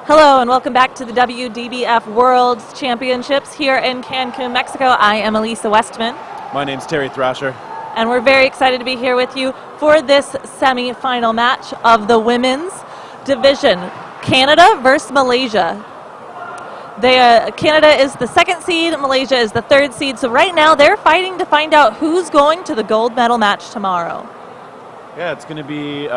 Hello and welcome back to the WDBF World Championships here in Cancun, Mexico. I am Elisa Westman. My name's Terry Thrasher. And we're very excited to be here with you for this semi-final match of the women's division. Canada versus Malaysia. Canada is the second seed, Malaysia is the third seed. So right now they're fighting to find out who's going to the gold medal match tomorrow. Yeah, it's going to be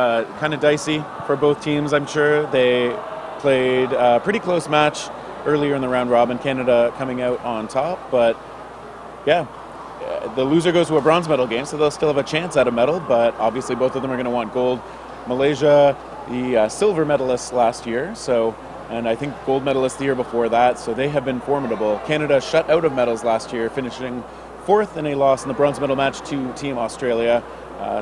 kind of dicey for both teams, I'm sure. They played a pretty close match earlier in the round robin, Canada coming out on top. But yeah, the loser goes to a bronze medal game, so they'll still have a chance at a medal, but obviously both of them are going to want gold. Malaysia, the silver medalists last year, and I think gold medalists the year before that, so they have been formidable. Canada shut out of medals last year, finishing fourth in a loss in the bronze medal match to Team Australia.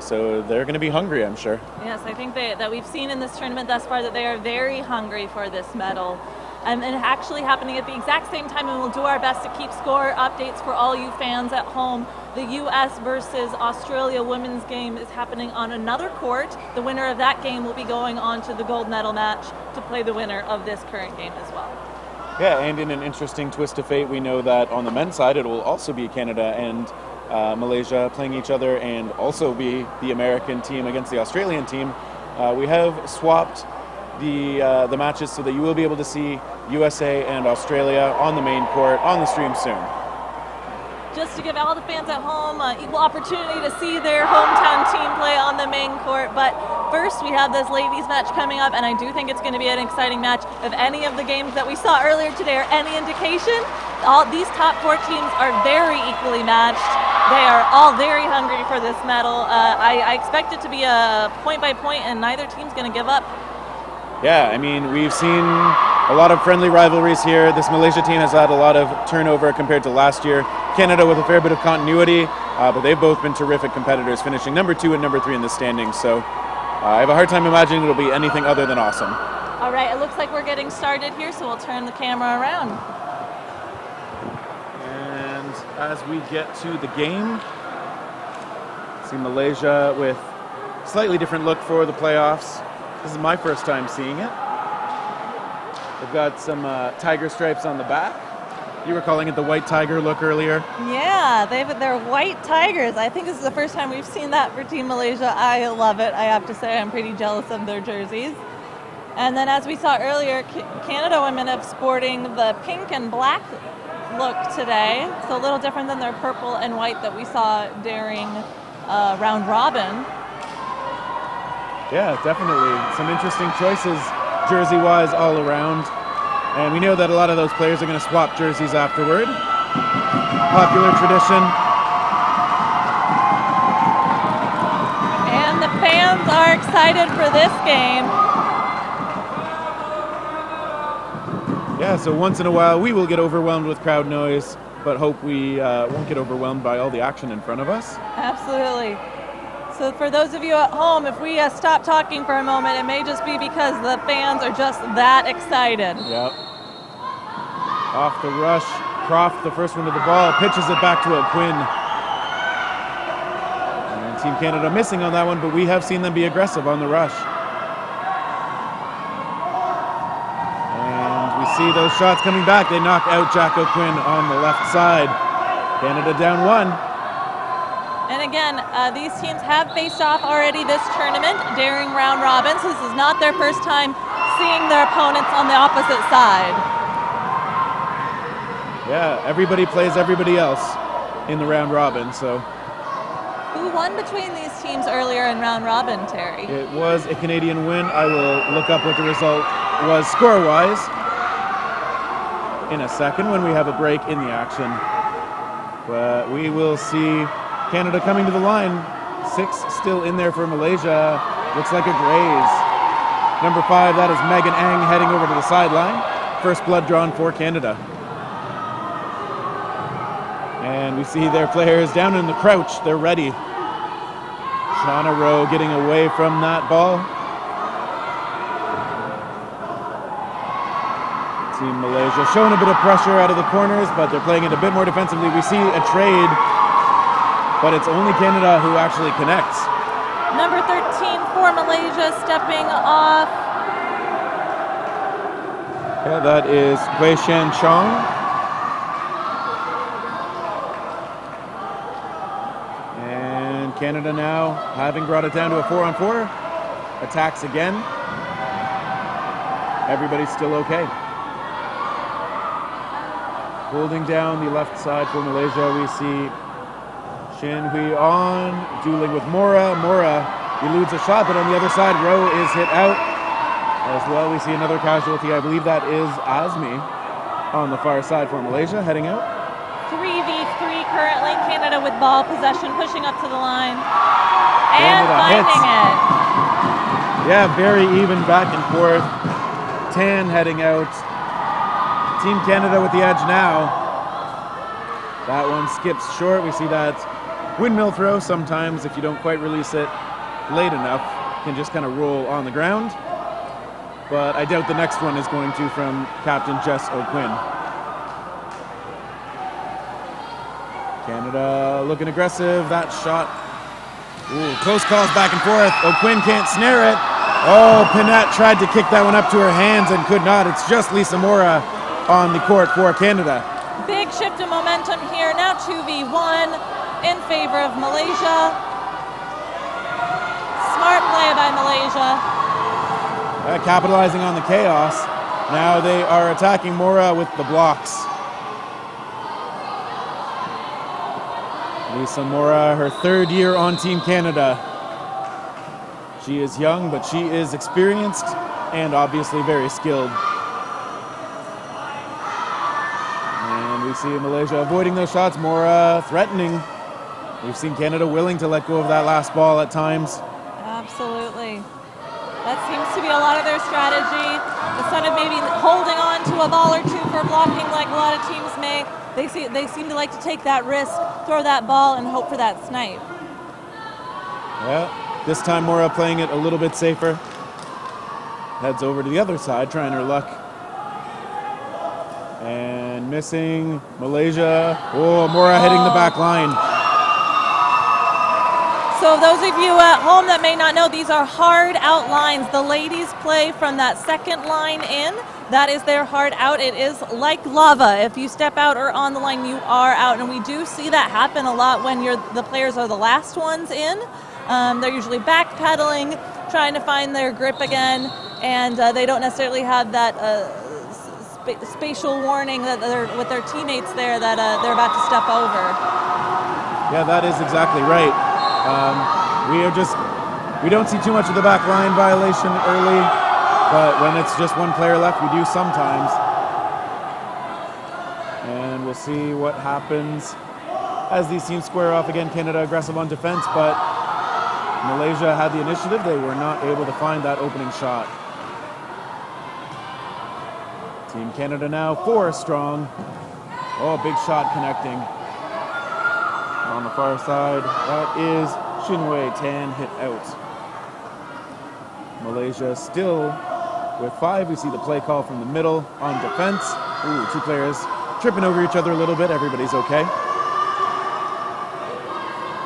So they're going to be hungry, I'm sure. Yes, I think that we've seen in this tournament thus far that they are very hungry for this medal. And actually happening at the exact same time, and we'll do our best to keep score updates for all you fans at home. The U.S. versus Australia women's game is happening on another court. The winner of that game will be going on to the gold medal match to play the winner of this current game as well. Yeah, and in an interesting twist of fate, we know that on the men's side, it will also be Canada and Malaysia playing each other, and also be the American team against the Australian team. We have swapped the matches so that you will be able to see USA and Australia on the main court on the stream soon. Just to give all the fans at home equal opportunity to see their hometown team play on the main court. But first, we have this ladies match coming up, and I do think it's going to be an exciting match. If any of the games that we saw earlier today are any indication, all these top four teams are very equally matched. They are all very hungry for this medal. I expect it to be a point by point, and neither team's going to give up. Yeah, I mean, we've seen a lot of friendly rivalries here. This Malaysia team has had a lot of turnover compared to last year. Canada with a fair bit of continuity, but they've both been terrific competitors, finishing number 2 and number 3 in the standings. So I have a hard time imagining it'll be anything other than awesome. All right, it looks like we're getting started here, so we'll turn the camera around. And as we get to the game, see Malaysia with a slightly different look for the playoffs. This is my first time seeing it. They've got some tiger stripes on the back. You were calling it the white tiger look earlier. Yeah, they're white tigers. I think this is the first time we've seen that for Team Malaysia. I love it. I have to say I'm pretty jealous of their jerseys. And then as we saw earlier, Canada women have sporting the pink and black look today. So a little different than their purple and white that we saw during round robin. Yeah, definitely. Some interesting choices jersey-wise all around. And we know that a lot of those players are going to swap jerseys afterward. Popular tradition. And the fans are excited for this game. Yeah, so once in a while we will get overwhelmed with crowd noise, but hope we won't get overwhelmed by all the action in front of us. Absolutely. So for those of you at home, if we stop talking for a moment, it may just be because the fans are just that excited. Yep. Off the rush, Croft, the first one to the ball, pitches it back to O'Quinn. And Team Canada missing on that one, but we have seen them be aggressive on the rush. And we see those shots coming back. They knock out Jack O'Quinn on the left side. Canada down 1. And again, these teams have faced off already this tournament during round robin, so this is not their first time seeing their opponents on the opposite side. Yeah, everybody plays everybody else in the round robin, so. Who won between these teams earlier in round robin, Terry? It was a Canadian win. I will look up what the result was score-wise in a second when we have a break in the action. But we will see Canada coming to the line. 6 still in there for Malaysia. Looks like a graze. Number 5, that is Megan Ang heading over to the sideline. First blood drawn for Canada. And we see their players down in the crouch. They're ready. Shauna Rowe getting away from that ball. Team Malaysia showing a bit of pressure out of the corners, but they're playing it a bit more defensively. We see a trade, but it's only Canada who actually connects. Number 13 for Malaysia stepping off. Yeah, that is Wei Shan Chong. And Canada now, having brought it down to a 4-on-4, attacks again. Everybody's still okay. Holding down the left side for Malaysia, we see Shin Hui On dueling with Mora. Mora eludes a shot, but on the other side, Rowe is hit out. As well, we see another casualty. I believe that is Azmi on the far side for Malaysia, heading out. 3v3 currently. Canada with ball possession, pushing up to the line. And finding it. Yeah, very even back and forth. Tan heading out. Team Canada with the edge now. That one skips short. We see that windmill throw sometimes, if you don't quite release it late enough, can just kind of roll on the ground. But I doubt the next one is going to from Captain Jess O'Quinn. Canada looking aggressive. That shot. Ooh, close calls back and forth. O'Quinn can't snare it. Oh, Pinette tried to kick that one up to her hands and could not. It's just Lisa Mora on the court for Canada. Big shift in momentum here. Now 2v1 in favor of Malaysia. Smart play by Malaysia. Capitalizing on the chaos. Now they are attacking Mora with the blocks. Lisa Mora, her third year on Team Canada. She is young, but she is experienced and obviously very skilled. And we see Malaysia avoiding those shots. Mora threatening. We've seen Canada willing to let go of that last ball at times. Absolutely. That seems to be a lot of their strategy. Instead of maybe holding on to a ball or two for blocking like a lot of teams may, they seem to like to take that risk, throw that ball, and hope for that snipe. Yeah, this time Mora playing it a little bit safer. Heads over to the other side, trying her luck. And missing Malaysia. Oh, Mora hitting the back line. So those of you at home that may not know, these are hard out lines. The ladies play from that second line in. That is their hard out. It is like lava. If you step out or on the line, you are out. And we do see that happen a lot when the players are the last ones in. They're usually backpedaling, trying to find their grip again, and they don't necessarily have that spatial warning that they're with their teammates there that they're about to step over. Yeah, that is exactly right. We don't see too much of the back line violation early, but when it's just one player left, we do sometimes. And we'll see what happens as these teams square off again. Canada aggressive on defense, but Malaysia had the initiative. They were not able to find that opening shot. Team Canada now 4 strong. Oh, big shot connecting. On the far side, that is Shinwei Tan hit out. Malaysia still with 5. We see the play call from the middle on defense. Ooh, 2 players tripping over each other a little bit. Everybody's okay.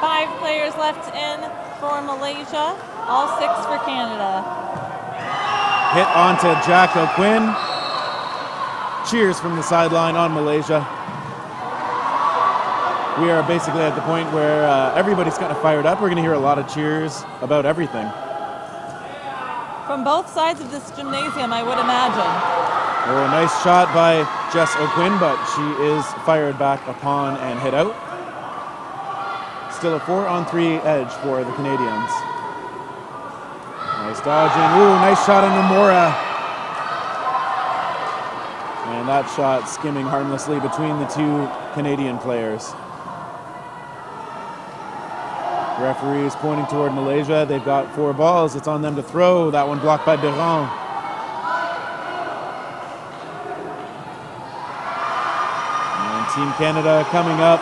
5 players left in for Malaysia, all 6 for Canada. Hit onto Jack O'Quinn. Cheers from the sideline on Malaysia. We are basically at the point where everybody's kind of fired up. We're going to hear a lot of cheers about everything. From both sides of this gymnasium, I would imagine. Oh, a nice shot by Jess O'Quinn, but she is fired back upon and hit out. Still a 4-on-3 edge for the Canadians. Nice dodging. Ooh, nice shot on Nomura. And that shot skimming harmlessly between the 2 Canadian players. Referee is pointing toward Malaysia. They've got 4 balls. It's on them to throw. That one blocked by Durand. And Team Canada coming up,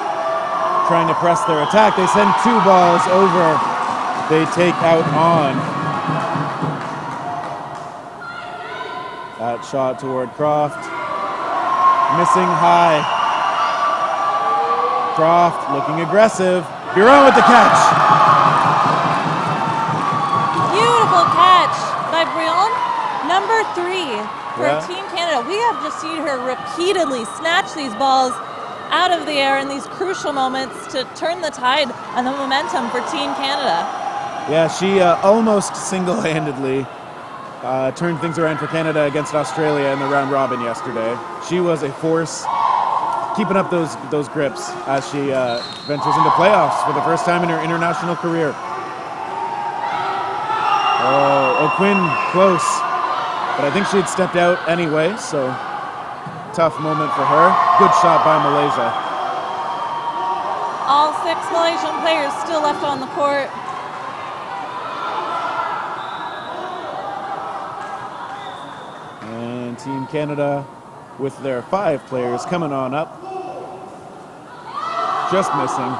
trying to press their attack. They send 2 balls over. They take out on. That shot toward Croft. Missing high. Croft looking aggressive. Buron with the catch. Beautiful catch by Brion. Number 3 for Team Canada. Canada, we have just seen her repeatedly snatch these balls out of the air in these crucial moments to turn the tide and the momentum for Team Canada. Yeah, she almost single-handedly turned things around for Canada against Australia in the round robin yesterday. She was a force keeping up those grips as she ventures into playoffs for the first time in her international career. Oh, O'Quinn close, but I think she had stepped out anyway, so tough moment for her. Good shot by Malaysia. All 6 Malaysian players still left on the court. And Team Canada with their 5 players coming on up. Just missing.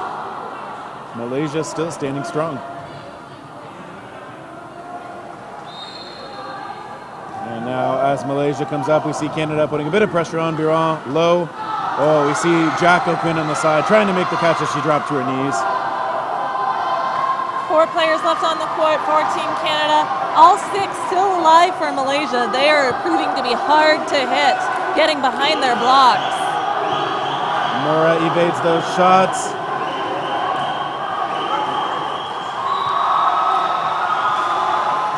Malaysia still standing strong. And now as Malaysia comes up, we see Canada putting a bit of pressure on Biron, low. Oh, we see Jack O'Quinn on the side trying to make the catch as she dropped to her knees. 4 players left on the court for Team Canada. All 6 still alive for Malaysia. They are proving to be hard to hit, getting behind their blocks. Mora evades those shots.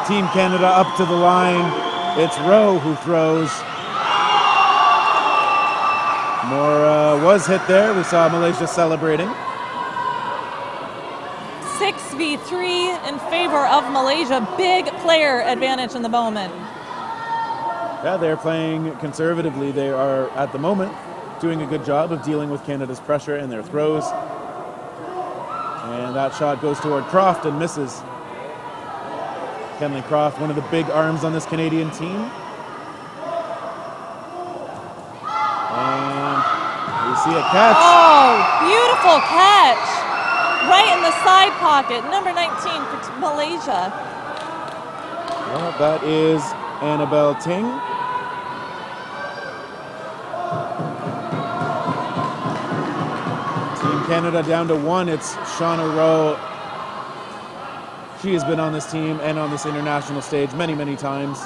Team Canada up to the line. It's Rowe who throws. Mora was hit there. We saw Malaysia celebrating. 6v3 in favor of Malaysia. Big player advantage in the moment. Yeah, they're playing conservatively. They are, at the moment, doing a good job of dealing with Canada's pressure and their throws. And that shot goes toward Croft and misses. Kenley Croft, one of the big arms on this Canadian team. And we see a catch. Oh, beautiful catch. Right in the side pocket, number 19 for Malaysia. Well, that is Annabelle Ting. Team Canada down to 1. It's Shauna Rowe. She has been on this team and on this international stage many, many times.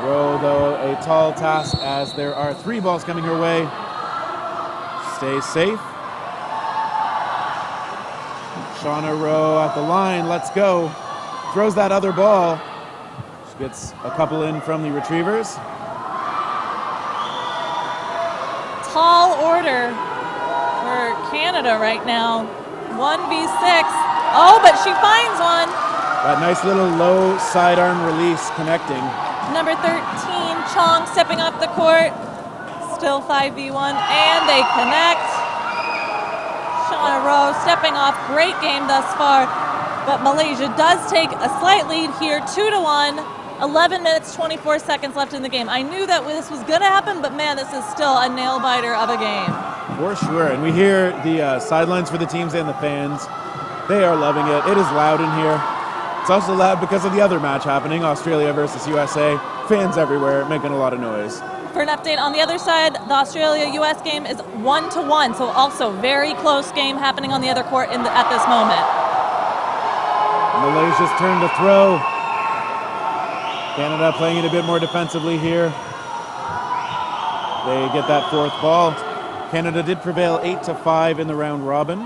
Rowe, though, a tall task as there are 3 balls coming her way. Stays safe. Shauna Rowe at the line, let's go. Throws that other ball. She gets a couple in from the retrievers. Tall order for Canada right now. 1v6. Oh, but she finds one. That nice little low sidearm release connecting. Number 13, Chong stepping up the court. Still 5v1, and they connect. Shauna Rowe stepping off. Great game thus far. But Malaysia does take a slight lead here, 2-1. 11 minutes, 24 seconds left in the game. I knew that this was going to happen, but man, this is still a nail-biter of a game. For sure, and we hear the sidelines for the teams and the fans. They are loving it. It is loud in here. It's also loud because of the other match happening, Australia versus USA. Fans everywhere making a lot of noise. For an update on the other side, the Australia-US game is 1-1, so also very close game happening on the other court at this moment. Malaysia's turn to throw. Canada playing it a bit more defensively here. They get that 4th ball. Canada did prevail 8-5 in the round robin,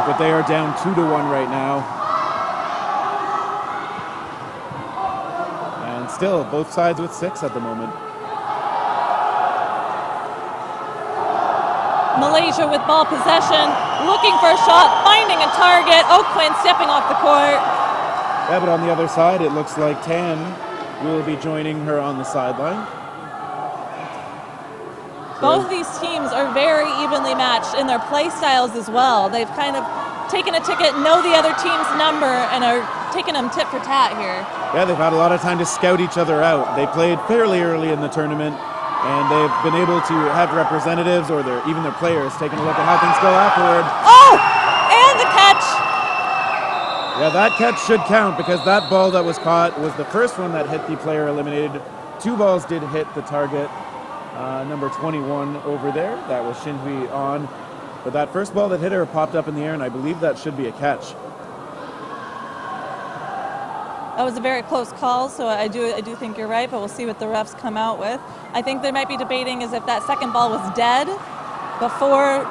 but they are down 2-1 right now. And still, both sides with 6 at the moment. Malaysia with ball possession, looking for a shot, finding a target. O'Quinn stepping off the court. Yeah, but on the other side, it looks like Tan will be joining her on the sideline. Both of these teams are very evenly matched in their play styles as well. They've kind of taken a ticket, know the other team's number, and are taking them tit for tat here. Yeah, they've had a lot of time to scout each other out. They played fairly early in the tournament, and they've been able to have representatives or even their players taking a look at how things go afterward. Oh, and the catch. Yeah, that catch should count because that ball that was caught was the first one that hit the player eliminated. 2 balls did hit the target. Number 21 over there, that was Shinhui on. But that first ball that hit her popped up in the air, and I believe that should be a catch. That was a very close call, so I do think you're right, but we'll see what the refs come out with. I think they might be debating is if that second ball was dead before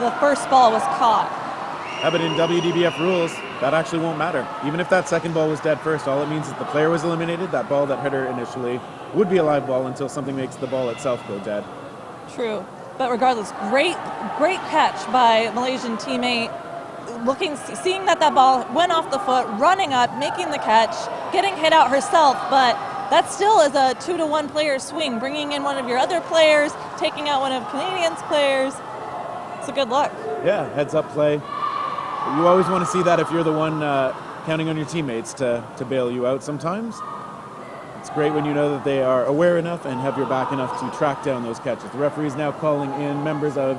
the first ball was caught. Yeah, but in WDBF rules, that actually won't matter. Even if that second ball was dead first, all it means is the player was eliminated. That ball that hit her initially would be a live ball until something makes the ball itself go dead. True, but regardless, great catch by Malaysian teammate. Seeing that ball went off the foot, running up, making the catch, getting hit out herself, but that still is a 2-to-1 player swing, bringing in one of your other players, taking out one of Canadian's players. It's a good look. Yeah, heads up play. You always want to see that if you're the one counting on your teammates to bail you out sometimes. It's great when you know that they are aware enough and have your back enough to track down those catches. The referee is now calling in members of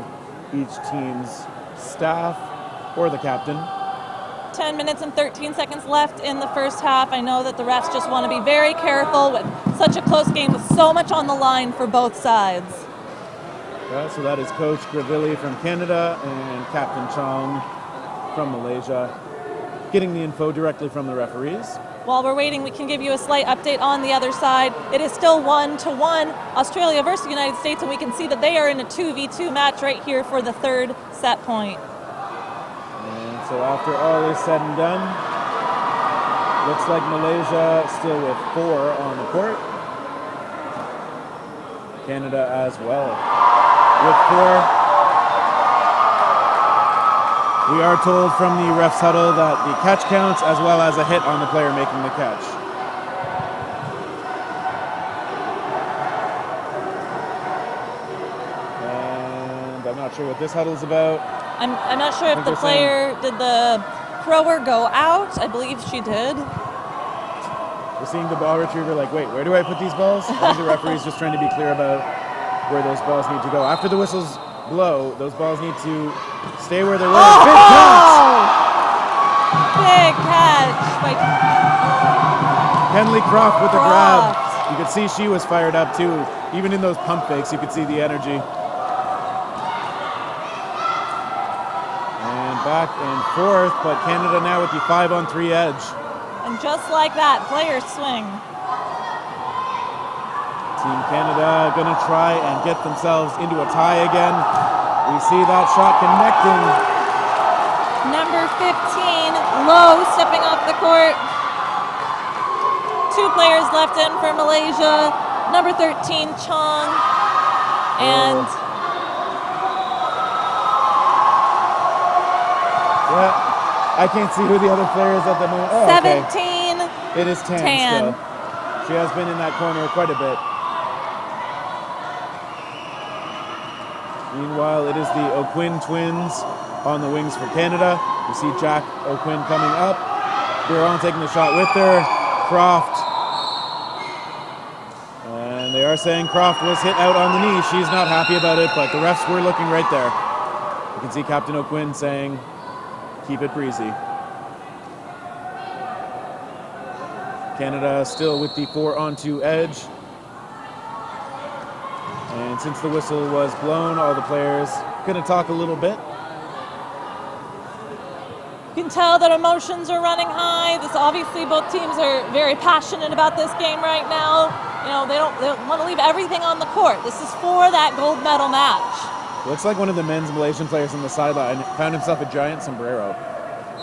each team's staff or the captain. 10 minutes and 13 seconds left in the first half. I know that the refs just want to be very careful with such a close game with so much on the line for both sides. So that is Coach Gravilli from Canada and Captain Chong from Malaysia, getting the info directly from the referees. While we're waiting, we can give you a slight update on the other side. It is still 1-1, Australia versus the United States, and we can see that they are in a 2v2 match right here for the third set point. And so after all is said and done, looks like Malaysia still with 4 on the court. Canada as well with 4. We are told from the ref's huddle that the catch counts as well as a hit on the player making the catch. And I'm not sure what this huddle's about. I'm not sure if the player, did the thrower go out? I believe she did. We're seeing the ball retriever like, wait, where do I put these balls? I think the referee's just trying to be clear about where those balls need to go. After the whistles blow, those balls need to stay where they were. Oh! Big catch! Big catch by Henley Croft with the grab. You could see she was fired up too. Even in those pump fakes, you could see the energy. And back and forth, but Canada now with the 5-on-3 edge. And just like that, players swing. Team Canada gonna try and get themselves into a tie again. We see that shot connecting. Number 15, Low, stepping off the court. 2 players left in for Malaysia. Number 13, Chong. And yeah, I can't see who the other player is at the moment. Oh, 17. Okay. It is Tan still. She has been in that corner quite a bit. Meanwhile, it is the O'Quinn twins on the wings for Canada. We see Jack O'Quinn coming up. Biron taking the shot with her. Croft. And they are saying Croft was hit out on the knee. She's not happy about it, but the refs were looking right there. You can see Captain O'Quinn saying, keep it breezy. Canada still with the 4-on-2 edge. And since the whistle was blown, all the players going to talk a little bit. You can tell that emotions are running high. Obviously both teams are very passionate about this game right now. You know, they don't want to leave everything on the court. This is for that gold medal match. Looks like one of the men's Malaysian players on the sideline found himself a giant sombrero.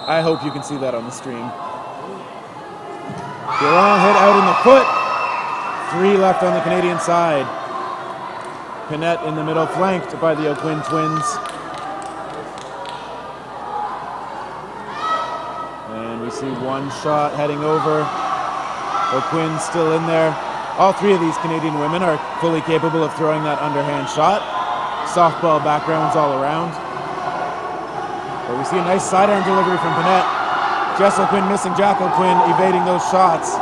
I hope you can see that on the stream. Biron hit out in the foot. 3 left on the Canadian side. Pinette in the middle, flanked by the O'Quinn twins. And we see one shot heading over. O'Quinn still in there. All 3 of these Canadian women are fully capable of throwing that underhand shot. Softball backgrounds all around. But we see a nice sidearm delivery from Pinette. Jess O'Quinn missing, Jack O'Quinn evading those shots.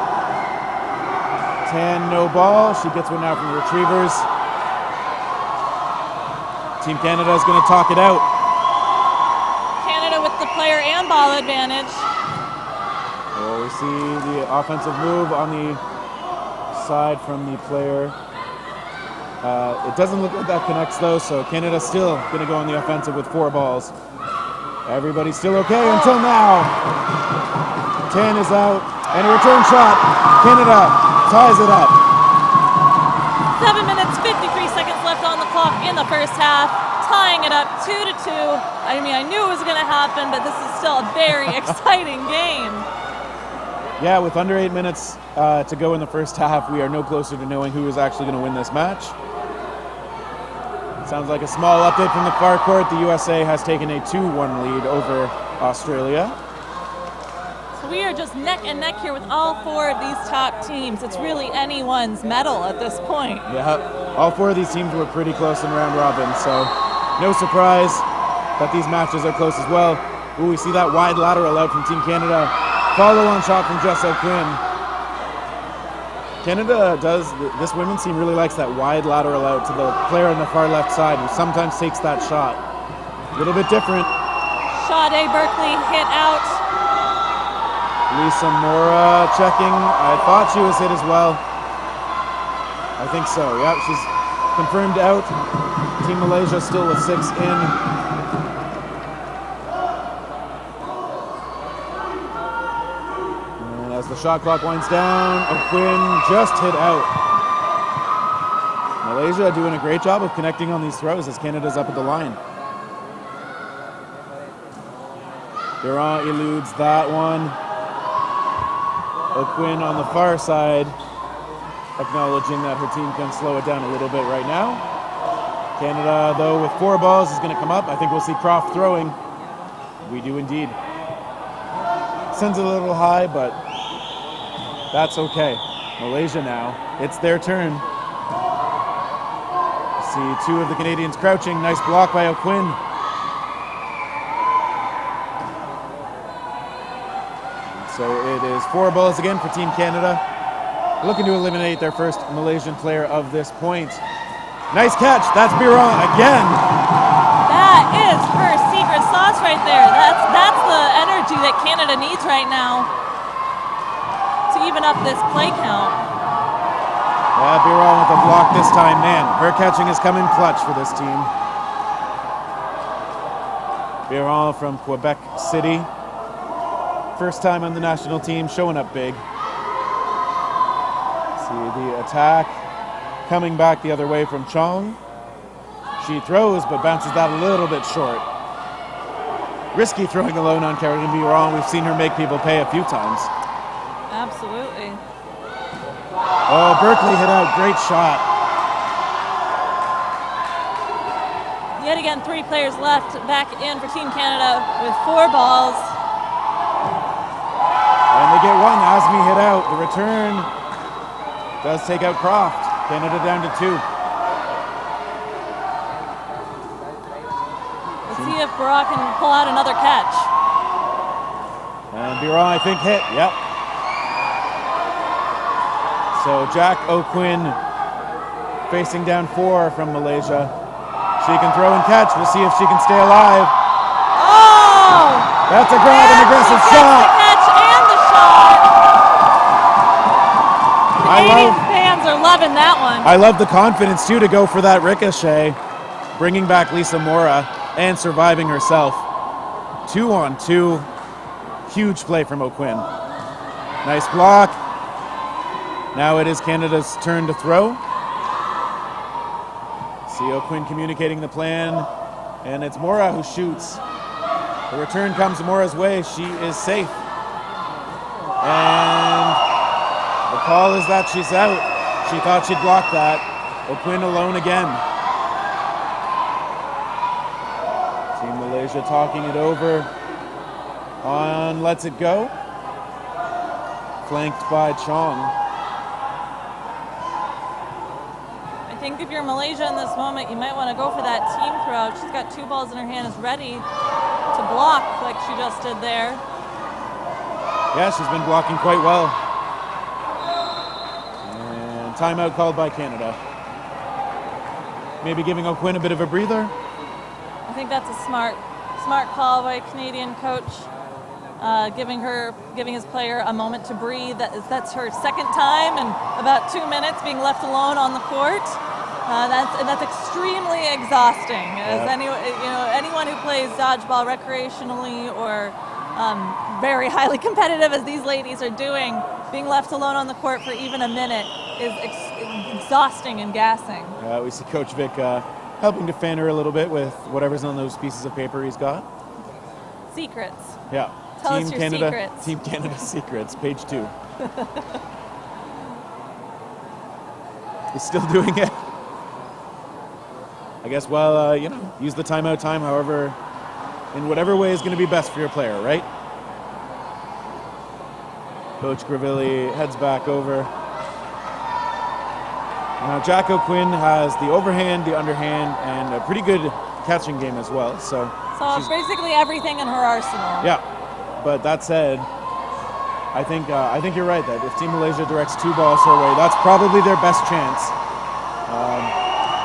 Tan, no ball. She gets one now from the retrievers. Team Canada is going to talk it out. Canada with the player and ball advantage. Well, we see the offensive move on the side from the player. It doesn't look like that connects though, so Canada's still going to go on the offensive with 4 balls. Everybody's still okay until now. Tan is out. And a return shot. Canada ties it up. 7 minutes, 53 seconds left on the clock in the first half, tying it up 2-2. I mean, I knew it was going to happen, but this is still a very exciting game. Yeah, with under 8 minutes to go in the first half, we are no closer to knowing who is actually going to win this match. Sounds like a small update from the far court. The USA has taken a 2-1 lead over Australia. So we are just neck and neck here with all 4 of these top teams. It's really anyone's medal at this point. Yeah, all 4 of these teams were pretty close in round robin, so no surprise that these matches are close as well. Ooh, we see that wide lateral out from Team Canada. Follow-on shot from Jess O'Quinn. Canada this women's team really likes that wide lateral out to the player on the far left side who sometimes takes that shot. A little bit different. Sade Berkeley hit out. Lisa Mora checking. I thought she was hit as well. I think so. Yeah, she's confirmed out. Team Malaysia still with 6 in. And as the shot clock winds down, O'Quinn just hit out. Malaysia doing a great job of connecting on these throws as Canada's up at the line. Durant eludes that one. O'Quinn on the far side, acknowledging that her team can slow it down a little bit right now. Canada, though, with 4 balls is going to come up. I think we'll see Croft throwing. We do indeed. Sends it a little high, but that's okay. Malaysia now, it's their turn. See 2 of the Canadians crouching. Nice block by O'Quinn. So it is 4 balls again for Team Canada. Looking to eliminate their first Malaysian player of this point. Nice catch. That's Biron again. That is her secret sauce right there. That's the energy that Canada needs right now to even up this play count. Yeah, Biron with a block this time. Man, her catching has come in clutch for this team. Biron from Quebec City. First time on the national team, showing up big. See the attack coming back the other way from Chong. She throws, but bounces that a little bit short. Risky throwing alone on Caroline Biron. We've seen her make people pay a few times. Absolutely. Oh, Berkeley hit out. Great shot. Yet again, 3 players left back in for Team Canada with 4 balls. And they get 1. Asmi hit out. The return does take out Croft. Canada down to 2. Let's see if Barak can pull out another catch. And Biron, I think, hit. Yep. So Jack O'Quinn facing down 4 from Malaysia. She can throw and catch. We'll see if she can stay alive. Oh! That's a grab and aggressive shot. The catch and the shot. Canadian fans are loving that one. I love the confidence, too, to go for that ricochet, bringing back Lisa Mora and surviving herself. 2-on-2. Huge play from O'Quinn. Nice block. Now it is Canada's turn to throw. See O'Quinn communicating the plan, and it's Mora who shoots. The return comes Mora's way. She is safe. And the call is that she's out. She thought she'd block that. O'Quinn alone again. Team Malaysia talking it over on Let's It Go. Flanked by Chong. I think if you're Malaysia in this moment, you might want to go for that team throw. She's got 2 balls in her hand, is ready to block like she just did there. Yeah, she's been blocking quite well. And timeout called by Canada. Maybe giving O'Quinn a bit of a breather. I think that's a smart call by a Canadian coach, giving his player a moment to breathe. That's her second time in about 2 minutes being left alone on the court. That's extremely exhausting. As anyone who plays dodgeball recreationally or very highly competitive as these ladies are doing. Being left alone on the court for even a minute is exhausting and gassing. We see Coach Vic helping to fan her a little bit with whatever's on those pieces of paper he's got. Secrets. Yeah. Tell us your secrets. Team Canada secrets, page 2. He's still doing it. I guess, well, use the timeout time, however, in whatever way is going to be best for your player, right? Coach Gravilli heads back over. Now, Jack O'Quinn has the overhand, the underhand, and a pretty good catching game as well. So basically everything in her arsenal. Yeah, but that said, I think you're right that if Team Malaysia directs 2 balls her way, that's probably their best chance.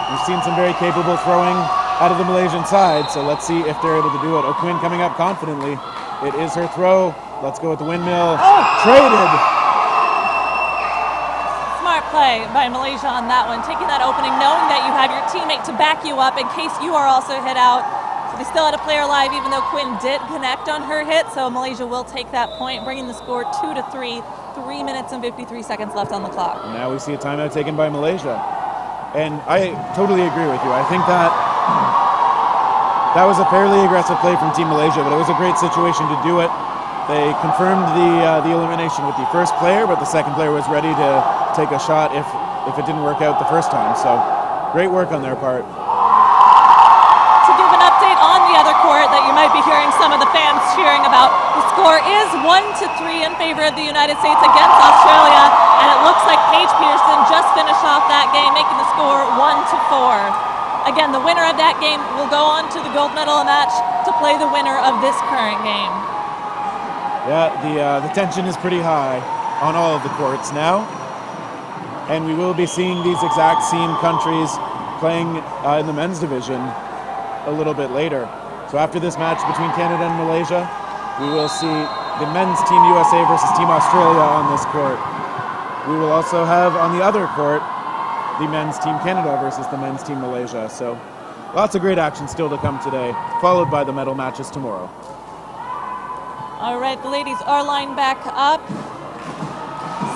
We've seen some very capable throwing out of the Malaysian side, so let's see if they're able to do it. O'Quinn coming up confidently. It is her throw. Let's go with the windmill. Traded. Smart play by Malaysia on that one, taking that opening, knowing that you have your teammate to back you up in case you are also hit out. So they still had a player alive, even though Quinn did connect on her hit. So Malaysia will take that point, bringing the score 2-3. 3 minutes and 53 seconds left on the clock. And now we see a timeout taken by Malaysia. And I totally agree with you. I think that was a fairly aggressive play from Team Malaysia, but it was a great situation to do it. They confirmed the elimination with the first player, but the second player was ready to take a shot if it didn't work out the first time. So great work on their part. To give an update on the other court that you might be hearing some of the fans cheering about, the score is 1-3 in favor of the United States against Australia, and it looks like Paige Peterson just finished off that game, making the score 1-4. Again, the winner of that game will go on to the gold medal match to play the winner of this current game. Yeah, the tension is pretty high on all of the courts now, and we will be seeing these exact same countries playing in the men's division a little bit later. So after this match between Canada and Malaysia, we will see the men's Team USA versus Team Australia on this court. We will also have on the other court the men's Team Canada versus the men's Team Malaysia. So lots of great action still to come today, followed by the medal matches tomorrow. All right, the ladies are lined back up.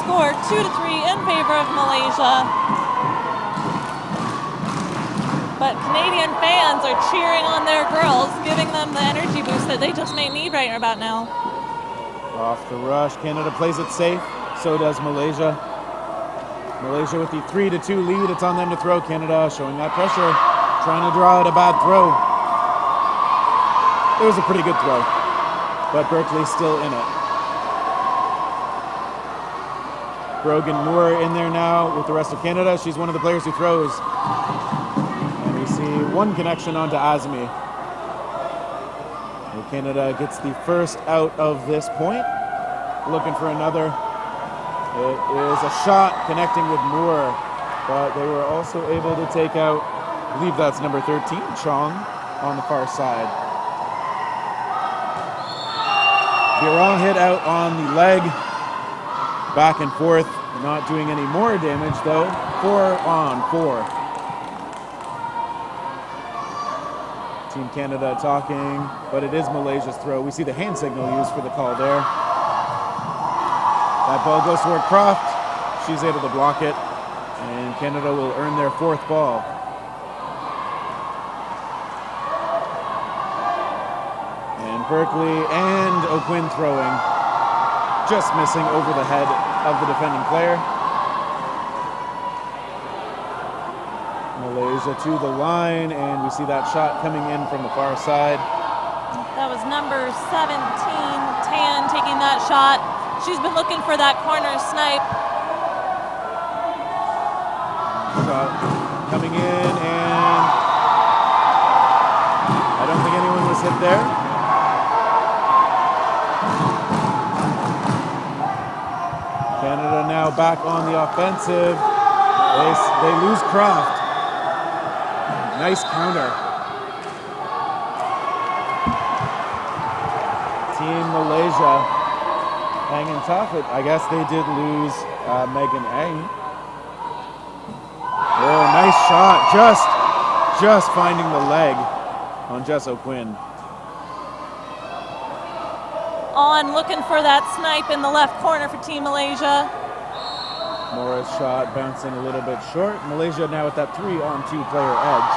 Score 2-3 in favor of Malaysia. But Canadian fans are cheering on their girls, giving them the energy boost that they just may need right about now. Off the rush, Canada plays it safe, so does Malaysia. Malaysia with the 3-2 lead, it's on them to throw. Canada showing that pressure, trying to draw out a bad throw. It was a pretty good throw, but Berkeley still in it. Brogan Moore in there now with the rest of Canada. She's one of the players who throws. And we see one connection onto Azmi. And Canada gets the first out of this point. Looking for another. It is a shot connecting with Moore, but they were also able to take out, I believe that's number 13, Chong, on the far side. Biron hit out on the leg, back and forth, not doing any more damage though. 4-on-4. Team Canada talking, but it is Malaysia's throw. We see the hand signal used for the call there. That ball goes toward Croft. She's able to block it, and Canada will earn their 4th ball. And Berkeley and O'Quinn throwing, just missing over the head of the defending player. Malaysia to the line, and we see that shot coming in from the far side. That was number 17, Tan, taking that shot. She's been looking for that corner snipe. Shot coming in, and I don't think anyone was hit there. Canada now back on the offensive. They lose Croft. Nice counter. Team Malaysia hanging tough. I guess they did lose Megan Eng. Oh, nice shot. Just finding the leg on Jess O'Quinn. on looking for that snipe in the left corner for Team Malaysia. Mora's shot bouncing a little bit short. Malaysia now with that 3-on-2 player edge.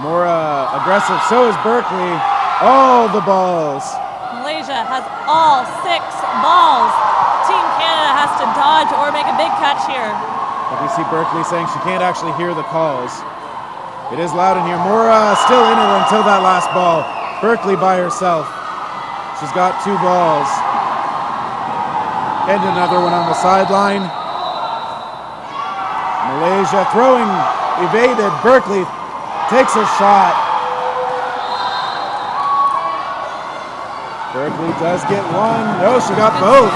Mora aggressive, so is Berkeley. All the balls. Malaysia has all 6 balls. Team Canada has to dodge or make a big catch here. But we see Berkeley saying she can't actually hear the calls. It is loud in here. Mora still in her until that last ball. Berkeley by herself. She's got 2 balls. And another one on the sideline. Malaysia throwing, evaded. Berkeley takes a shot. Berkeley does get one. No, she got both.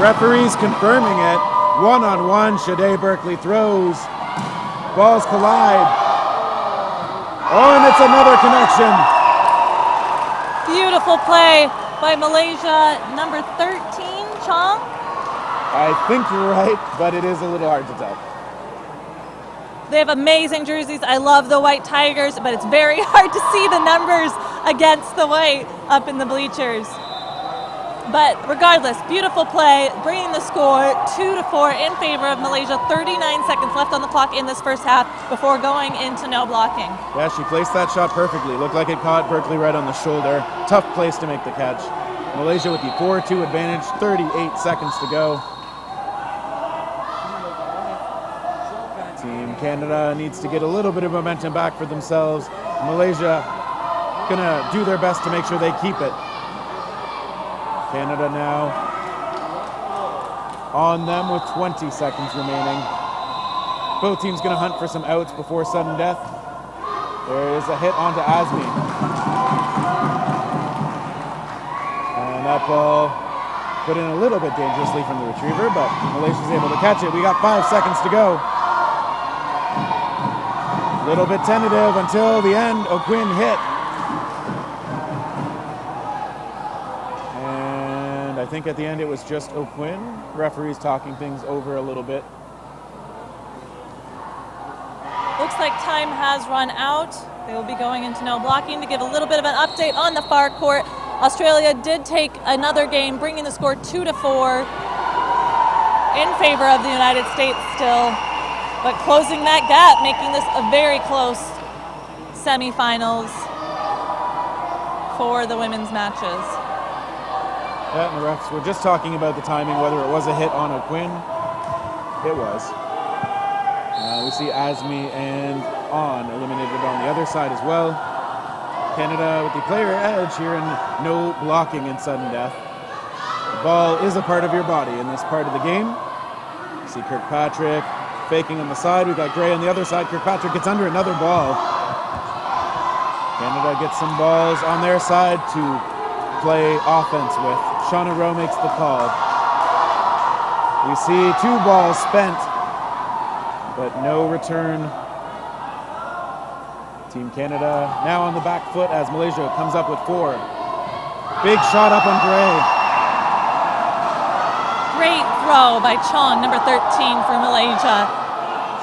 Referees confirming it. 1-on-1. Shade Berkeley throws. Balls collide. Oh, and it's another connection. Beautiful play by Malaysia, number 13, Chong. I think you're right, but it is a little hard to tell. They have amazing jerseys. I love the white Tigers, but it's very hard to see the numbers against the white up in the bleachers. But regardless, beautiful play, bringing the score 2-4 in favor of Malaysia. 39 seconds left on the clock in this first half before going into no blocking. Yeah, she placed that shot perfectly. Looked like it caught Berkeley right on the shoulder. Tough place to make the catch. Malaysia with the 4-2 advantage, 38 seconds to go. Team Canada needs to get a little bit of momentum back for themselves. Malaysia gonna do their best to make sure they keep it. Canada now on them with 20 seconds remaining. Both teams gonna hunt for some outs before sudden death. There is a hit onto Azmi. And that ball put in a little bit dangerously from the retriever, but Malaysia's able to catch it. We got 5 seconds to go. A little bit tentative until the end. O'Quinn hit. I think at the end it was just O'Quinn. Referees talking things over a little bit. Looks like time has run out. They will be going into no blocking. To give a little bit of an update on the far court, Australia did take another game, bringing the score 2-4 in favor of the United States still, but closing that gap, making this a very close semifinals for the women's matches. Yeah, and the refs were just talking about the timing, whether it was a hit on O'Quinn. It was. We see Azmi and On eliminated on the other side as well. Canada with the player edge here and no blocking in sudden death. The ball is a part of your body in this part of the game. You see Kirkpatrick faking on the side. We've got Gray on the other side. Kirkpatrick gets under another ball. Canada gets some balls on their side to play offense with. Shauna Rowe makes the call. We see 2 balls spent, but no return. Team Canada now on the back foot as Malaysia comes up with 4. Big shot up on Gray. Great throw by Chong, number 13 for Malaysia.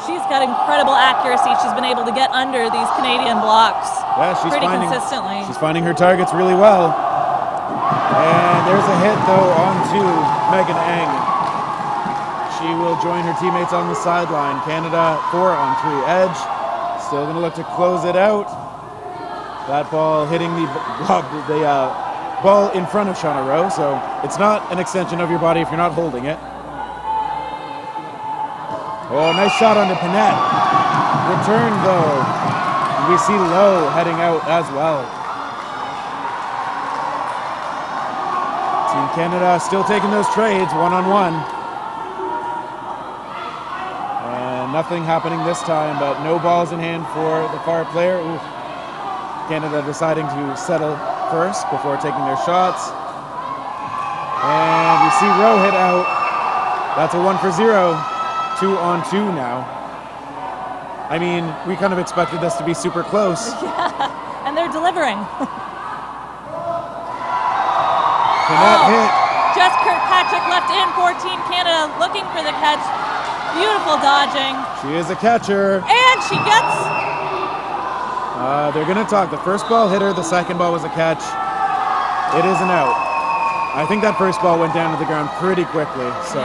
She's got incredible accuracy. She's been able to get under these Canadian blocks pretty consistently. She's finding her targets really well. And there's a hit, though, onto Megan Eng. She will join her teammates on the sideline. Canada 4-on-3 edge. Still going to look to close it out. That ball hitting the ball in front of Shauna Rowe, so it's not an extension of your body if you're not holding it. Oh, nice shot onto Panette. Return, though. We see Lowe heading out as well. Team Canada still taking those trades, 1-on-1. And nothing happening this time, but no balls in hand for the far player. Ooh. Canada deciding to settle first before taking their shots. And we see Rowe hit out. That's a 1-for-0. 2-on-2 now. I mean, we kind of expected this to be super close. Yeah, and they're delivering. Hit. Just Kirkpatrick left in for Team Canada, looking for the catch. Beautiful dodging. She is a catcher. And she gets... They're going to talk. The first ball hit her. The second ball was a catch. It is an out. I think that first ball went down to the ground pretty quickly. So,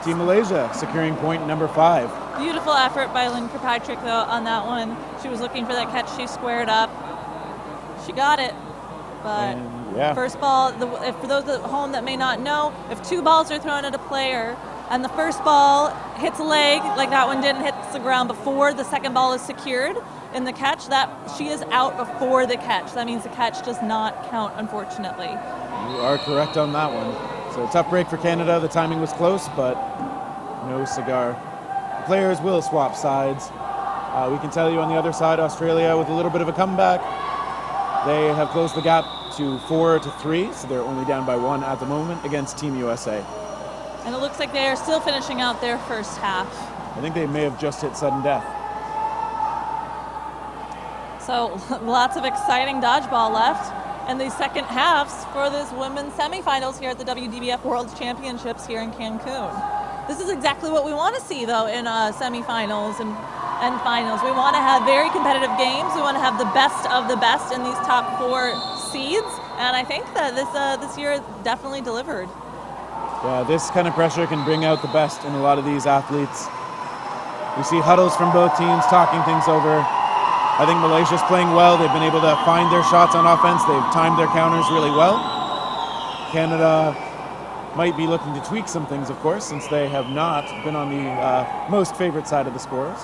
Team Malaysia securing point number 5. Beautiful effort by Lynn Kirkpatrick, though, on that one. She was looking for that catch. She squared up. She got it. But first ball, for those at home that may not know, if 2 balls are thrown at a player and the first ball hits a leg, like that one didn't hit the ground before the second ball is secured in the catch, that she is out before the catch. That means the catch does not count, unfortunately. You are correct on that one. So tough break for Canada. The timing was close, but no cigar. The players will swap sides. We can tell you on the other side, Australia with a little bit of a comeback. They have closed the gap to 4-3, so they're only down by 1 at the moment against Team USA. And it looks like they are still finishing out their first half. I think they may have just hit sudden death. So lots of exciting dodgeball left. And the second halves for this women's semifinals here at the WDBF World Championships here in Cancun. This is exactly what we want to see, though, in semifinals and finals. We want to have very competitive games. We want to have the best of the best in these top 4 seeds. And I think that this year definitely delivered. Yeah, this kind of pressure can bring out the best in a lot of these athletes. We see huddles from both teams talking things over. I think Malaysia's playing well. They've been able to find their shots on offense. They've timed their counters really well. Canada might be looking to tweak some things, of course, since they have not been on the most favorite side of the scores.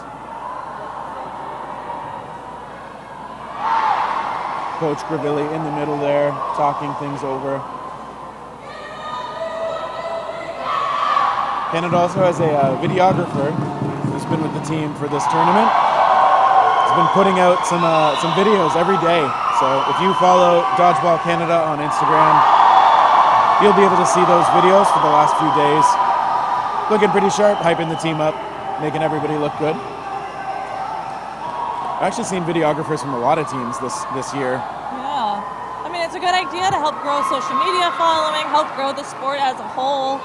Coach Gravilli in the middle there, talking things over. Canada also has a videographer who's been with the team for this tournament. He's been putting out some videos every day. So if you follow Dodgeball Canada on Instagram, you'll be able to see those videos for the last few days. Looking pretty sharp, hyping the team up, making everybody look good. I've actually seen videographers from a lot of teams this year. Yeah. I mean, it's a good idea to help grow social media following, help grow the sport as a whole,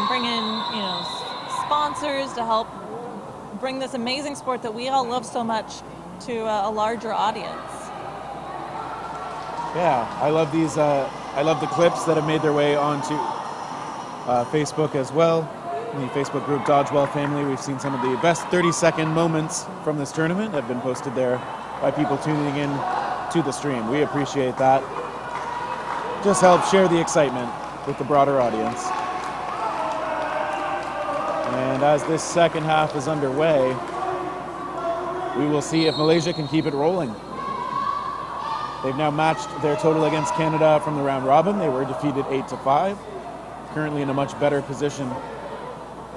bring in, sponsors to help bring this amazing sport that we all love so much to a larger audience. Yeah, I love these. I love the clips that have made their way onto Facebook as well. In the Facebook group Dodgeball Family, we've seen some of the best 30-second moments from this tournament have been posted there by people tuning in to the stream. We appreciate that. Just help share the excitement with the broader audience. And as this second half is underway, we will see if Malaysia can keep it rolling. They've now matched their total against Canada from the round robin. They were defeated 8-5. Currently in a much better position.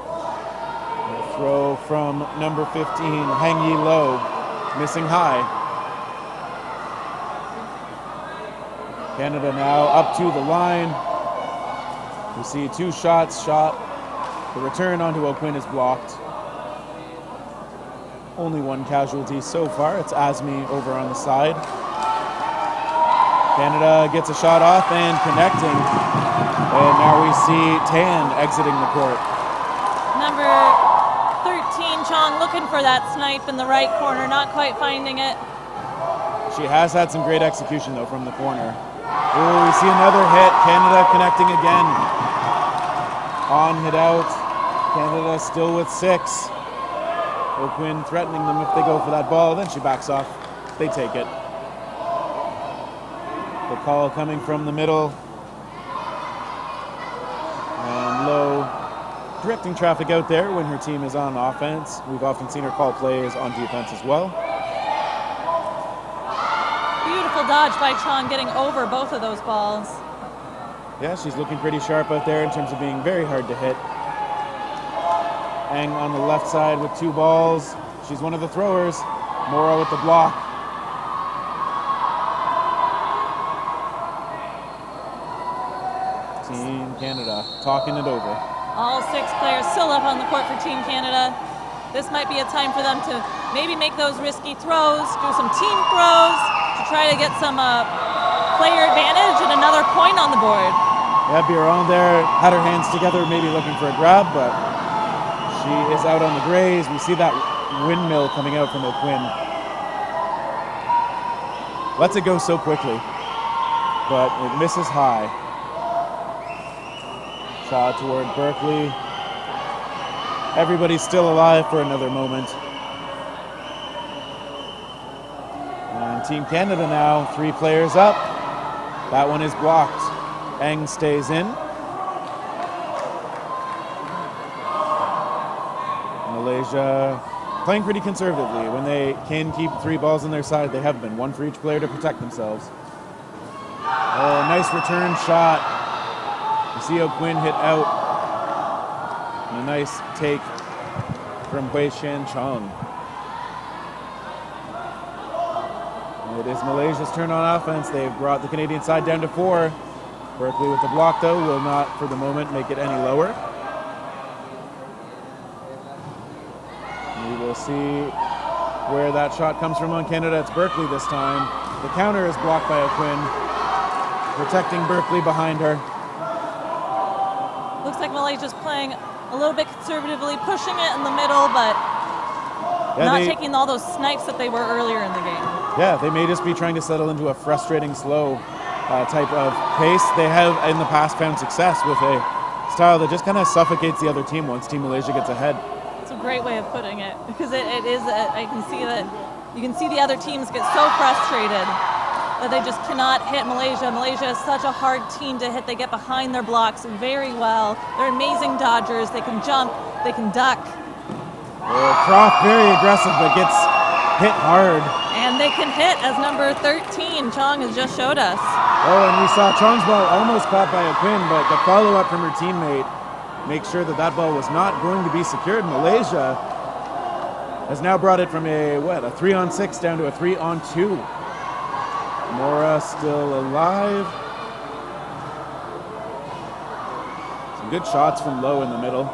A throw from number 15, Hang Yi Lo, missing high. Canada now up to the line. We see 2 shots shot. The return onto O'Quinn is blocked. Only 1 casualty so far. It's Azmi over on the side. Canada gets a shot off and connecting. And now we see Tan exiting the court. Number 13, Chong, looking for that snipe in the right corner, not quite finding it. She has had some great execution, though, from the corner. Oh, we see another hit. Canada connecting again. On hit out. Canada still with 6. O'Quinn threatening them if they go for that ball. Then she backs off. They take it. The call coming from the middle. And Low directing traffic out there when her team is on offense. We've often seen her call plays on defense as well. Beautiful dodge by Chong getting over both of those balls. Yeah, she's looking pretty sharp out there in terms of being very hard to hit. Ang on the left side with 2 balls. She's one of the throwers. Mora with the block. Team Canada talking it over. All 6 players still up on the court for Team Canada. This might be a time for them to maybe make those risky throws, do some team throws to try to get some player advantage and another point on the board. Yeah, Biron there had her hands together, maybe looking for a grab, but she is out on the grays. We see that windmill coming out from O'Quinn. Lets it go so quickly. but it misses high. Shot toward Berkeley. Everybody's still alive for another moment. And Team Canada now, 3 players up. That one is blocked. Eng stays in. Malaysia playing pretty conservatively. When they can keep 3 balls on their side, they have been. 1 for each player to protect themselves. Oh, nice return shot. You see O'Quinn hit out. And a nice take from Hui Shan Chong. It is Malaysia's turn on offense. They've brought the Canadian side down to 4. Berkeley with the block, though, will not, for the moment, make it any lower. We will see where that shot comes from on Canada. It's Berkeley this time. The counter is blocked by O'Quinn, protecting Berkeley behind her. Looks like Malaysia's playing a little bit conservatively, pushing it in the middle, but not taking all those snipes that they were earlier in the game. Yeah, they may just be trying to settle into a frustrating, slow type of pace. They have, in the past, found success with a style that just kind of suffocates the other team once Team Malaysia gets ahead. It's a great way of putting it, because it is, I can see that, you can see the other teams get so frustrated that they just cannot hit Malaysia. Malaysia is such a hard team to hit. They get behind their blocks very well. They're amazing dodgers. They can jump, they can duck. Croft very aggressive, but gets hit hard. And they can hit, as number 13, Chong has just showed us. Oh, and we saw Chong's ball almost caught by O'Quinn, but the follow-up from her teammate makes sure that that ball was not going to be secured. Malaysia has now brought it from a 3-on-6 down to a 3-on-2. Mora still alive. Some good shots from low in the middle.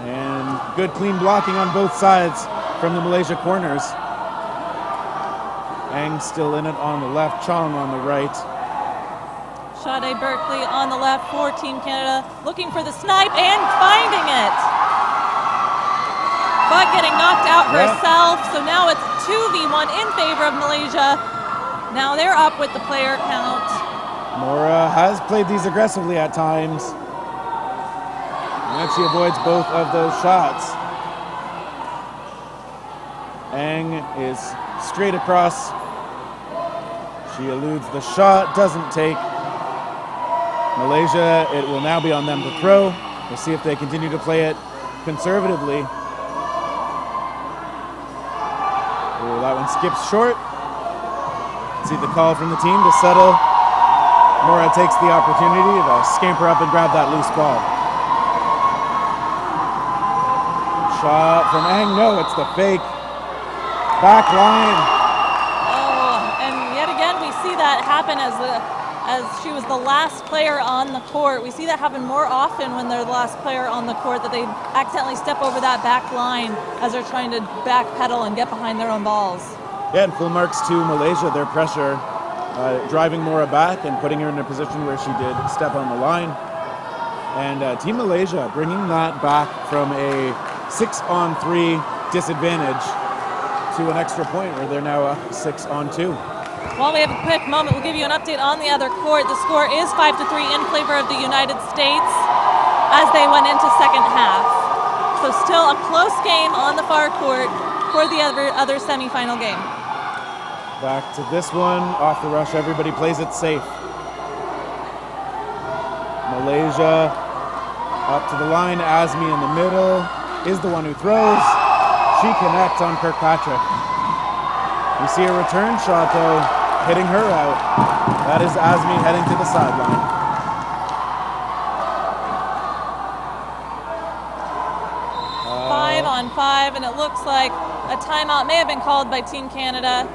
And good clean blocking on both sides from the Malaysia corners. Eng still in it on the left, Chong on the right. Sade Berkeley on the left for Team Canada, looking for the snipe and finding it. But getting knocked out herself, so now it's 2v1 in favor of Malaysia. Now they're up with the player count. Mora has played these aggressively at times. And she avoids both of those shots. Eng is straight across. She eludes the shot, doesn't take. Malaysia, it will now be on them to throw. We'll see if they continue to play it conservatively. Oh, that one skips short. See the call from the team to settle. Mora takes the opportunity to scamper up and grab that loose ball. Shot from Eng. No, it's the fake. Back line. Oh, and yet again we see that happen as she was the last player on the court. We see that happen more often when they're the last player on the court, that they accidentally step over that back line as they're trying to backpedal and get behind their own balls. Yeah, and full marks to Malaysia. Their pressure, driving Mora back and putting her in a position where she did step on the line. And Team Malaysia bringing that back from a 6-on-3 disadvantage to an extra point where they're now up 6-on-2. While we have a quick moment, we'll give you an update on the other court. The score is 5-3 in favor of the United States as they went into second half. So still a close game on the far court for the other semifinal game. Back to this one, off the rush, everybody plays it safe. Malaysia up to the line, Azmi in the middle is the one who throws. She connects on Kirkpatrick. We see a return shot though, hitting her out. That is Azmi heading to the sideline. Five on five, and it looks like a timeout may have been called by Team Canada.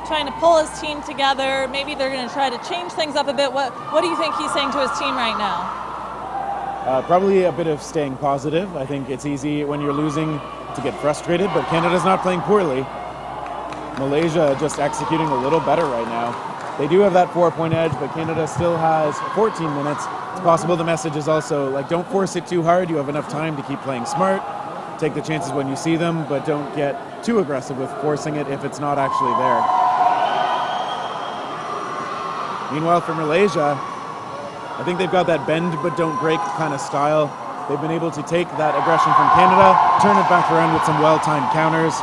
Trying to pull his team together. Maybe they're going to try to change things up a bit. What do you think he's saying to his team right now? Probably a bit of staying positive. I think it's easy when you're losing to get frustrated, but Canada's not playing poorly. Malaysia just executing a little better right now. They do have that 4-point edge, but Canada still has 14 minutes. It's possible the message is also, like, don't force it too hard. You have enough time to keep playing smart. Take the chances when you see them, but don't get too aggressive with forcing it if it's not actually there. Meanwhile, for Malaysia, I think they've got that bend but don't break kind of style. They've been able to take that aggression from Canada, turn it back around with some well-timed counters.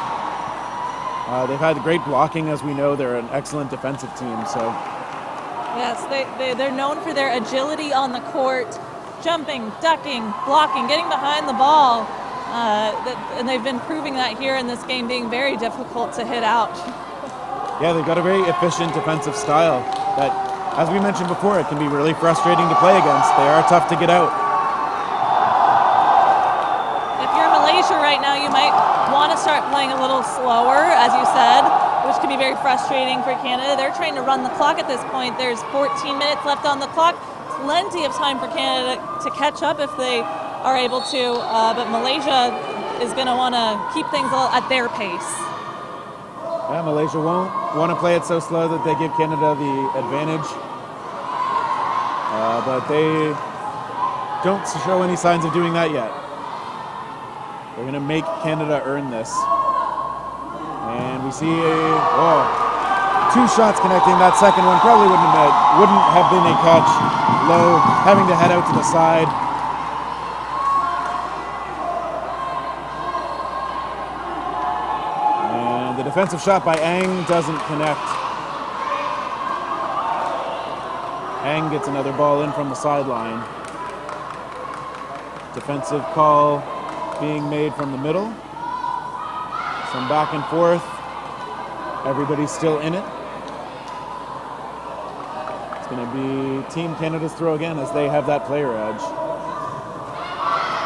They've had great blocking, as we know. They're an excellent defensive team. So, yes, they're known for their agility on the court, jumping, ducking, blocking, getting behind the ball. And they've been proving that here in this game, being very difficult to hit out. Yeah, they've got a very efficient defensive style that, as we mentioned before, it can be really frustrating to play against. They are tough to get out. If you're Malaysia right now, you might want to start playing a little slower, as you said, which can be very frustrating for Canada. They're trying to run the clock at this point. There's 14 minutes left on the clock. Plenty of time for Canada to catch up if they are able to, but Malaysia is going to want to keep things at their pace. Yeah, Malaysia won't want to play it so slow that they give Canada the advantage. But they don't show any signs of doing that yet. They're going to make Canada earn this. And we see two shots connecting. That second one probably wouldn't have been a catch. Low, having to head out to the side. And the defensive shot by Ang doesn't connect. Ang gets another ball in from the sideline. Defensive call being made from the middle. Some back and forth. Everybody's still in it. It's going to be Team Canada's throw again as they have that player edge.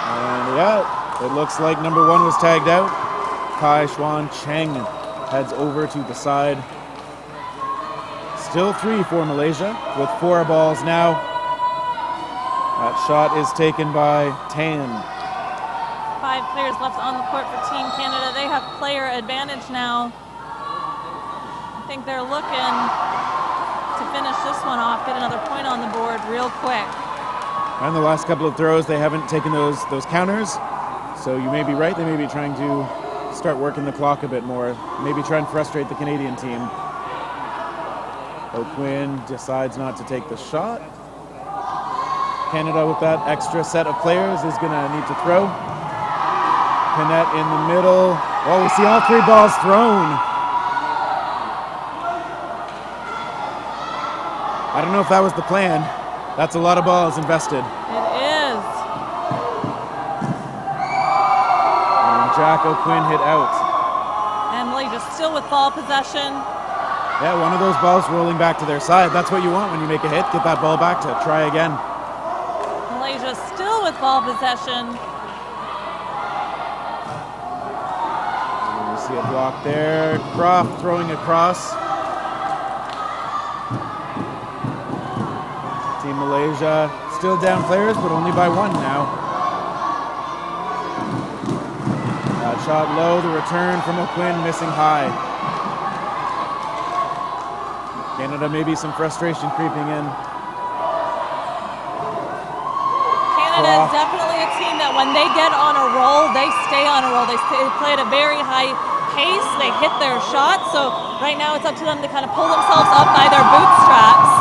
And yeah, it looks like number 1 was tagged out. Kai Xuan Cheng heads over to the side. Still 3 for Malaysia with 4 balls now. That shot is taken by Tan. 5 players left on the court for Team Canada. They have player advantage now. I think they're looking to finish this one off, get another point on the board real quick. And the last couple of throws, they haven't taken those counters. So you may be right. They may be trying to start working the clock a bit more. Maybe try and frustrate the Canadian team. O'Quinn decides not to take the shot. Canada, with that extra set of players, is going to need to throw. Panette in the middle. Oh, we see all 3 balls thrown. I don't know if that was the plan. That's a lot of balls invested. It is. And Jack O'Quinn hit out. Emily just still with ball possession. Yeah, one of those balls rolling back to their side. That's what you want when you make a hit. Get that ball back to try again. Malaysia still with ball possession. You see a block there. Croft throwing across. Team Malaysia still down players, but only by 1 now. That shot low. The return from O'Quinn missing high. Canada, maybe some frustration creeping in. Canada is definitely a team that when they get on a roll, they stay on a roll. They play at a very high pace. They hit their shots. So right now it's up to them to kind of pull themselves up by their bootstraps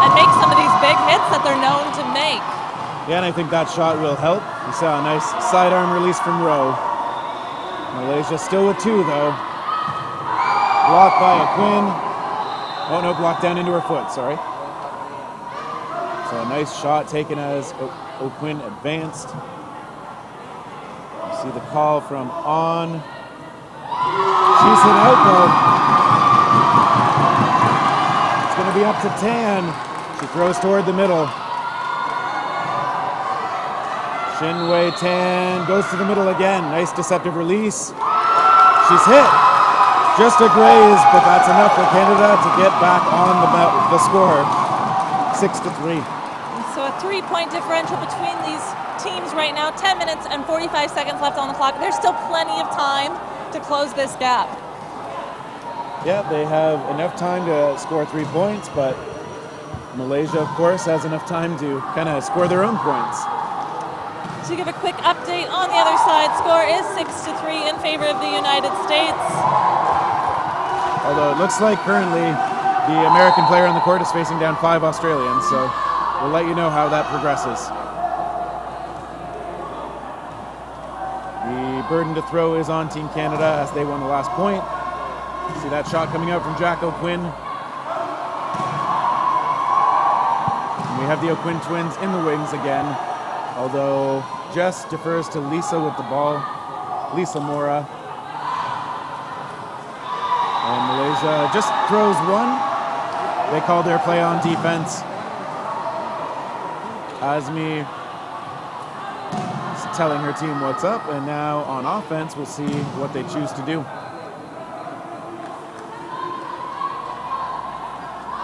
and make some of these big hits that they're known to make. Yeah, and I think that shot will help. We saw a nice sidearm release from Rowe. Malaysia still with 2, though. Blocked by O'Quinn. Oh, no, blocked down into her foot, sorry. So a nice shot taken as O'Quinn advanced. You see the call from On. She's hit out, though. It's going to be up to Tan. She throws toward the middle. Shinwei Tan goes to the middle again. Nice deceptive release. She's hit. Just a graze, but that's enough for Canada to get back on the score. 6-3. So a 3-point differential between these teams right now. 10 minutes and 45 seconds left on the clock. There's still plenty of time to close this gap. Yeah, they have enough time to score 3 points, but Malaysia, of course, has enough time to kind of score their own points. To give a quick update on the other side, score is 6-3 in favor of the United States. Although it looks like currently the American player on the court is facing down 5 Australians, so we'll let you know how that progresses. The burden to throw is on Team Canada as they won the last point. See that shot coming out from Jack O'Quinn. And we have the O'Quinn twins in the wings again, although Jess defers to Lisa with the ball. Lisa Mora. And Malaysia just throws one. They call their play on defense. Azmi is telling her team what's up, and now on offense, we'll see what they choose to do.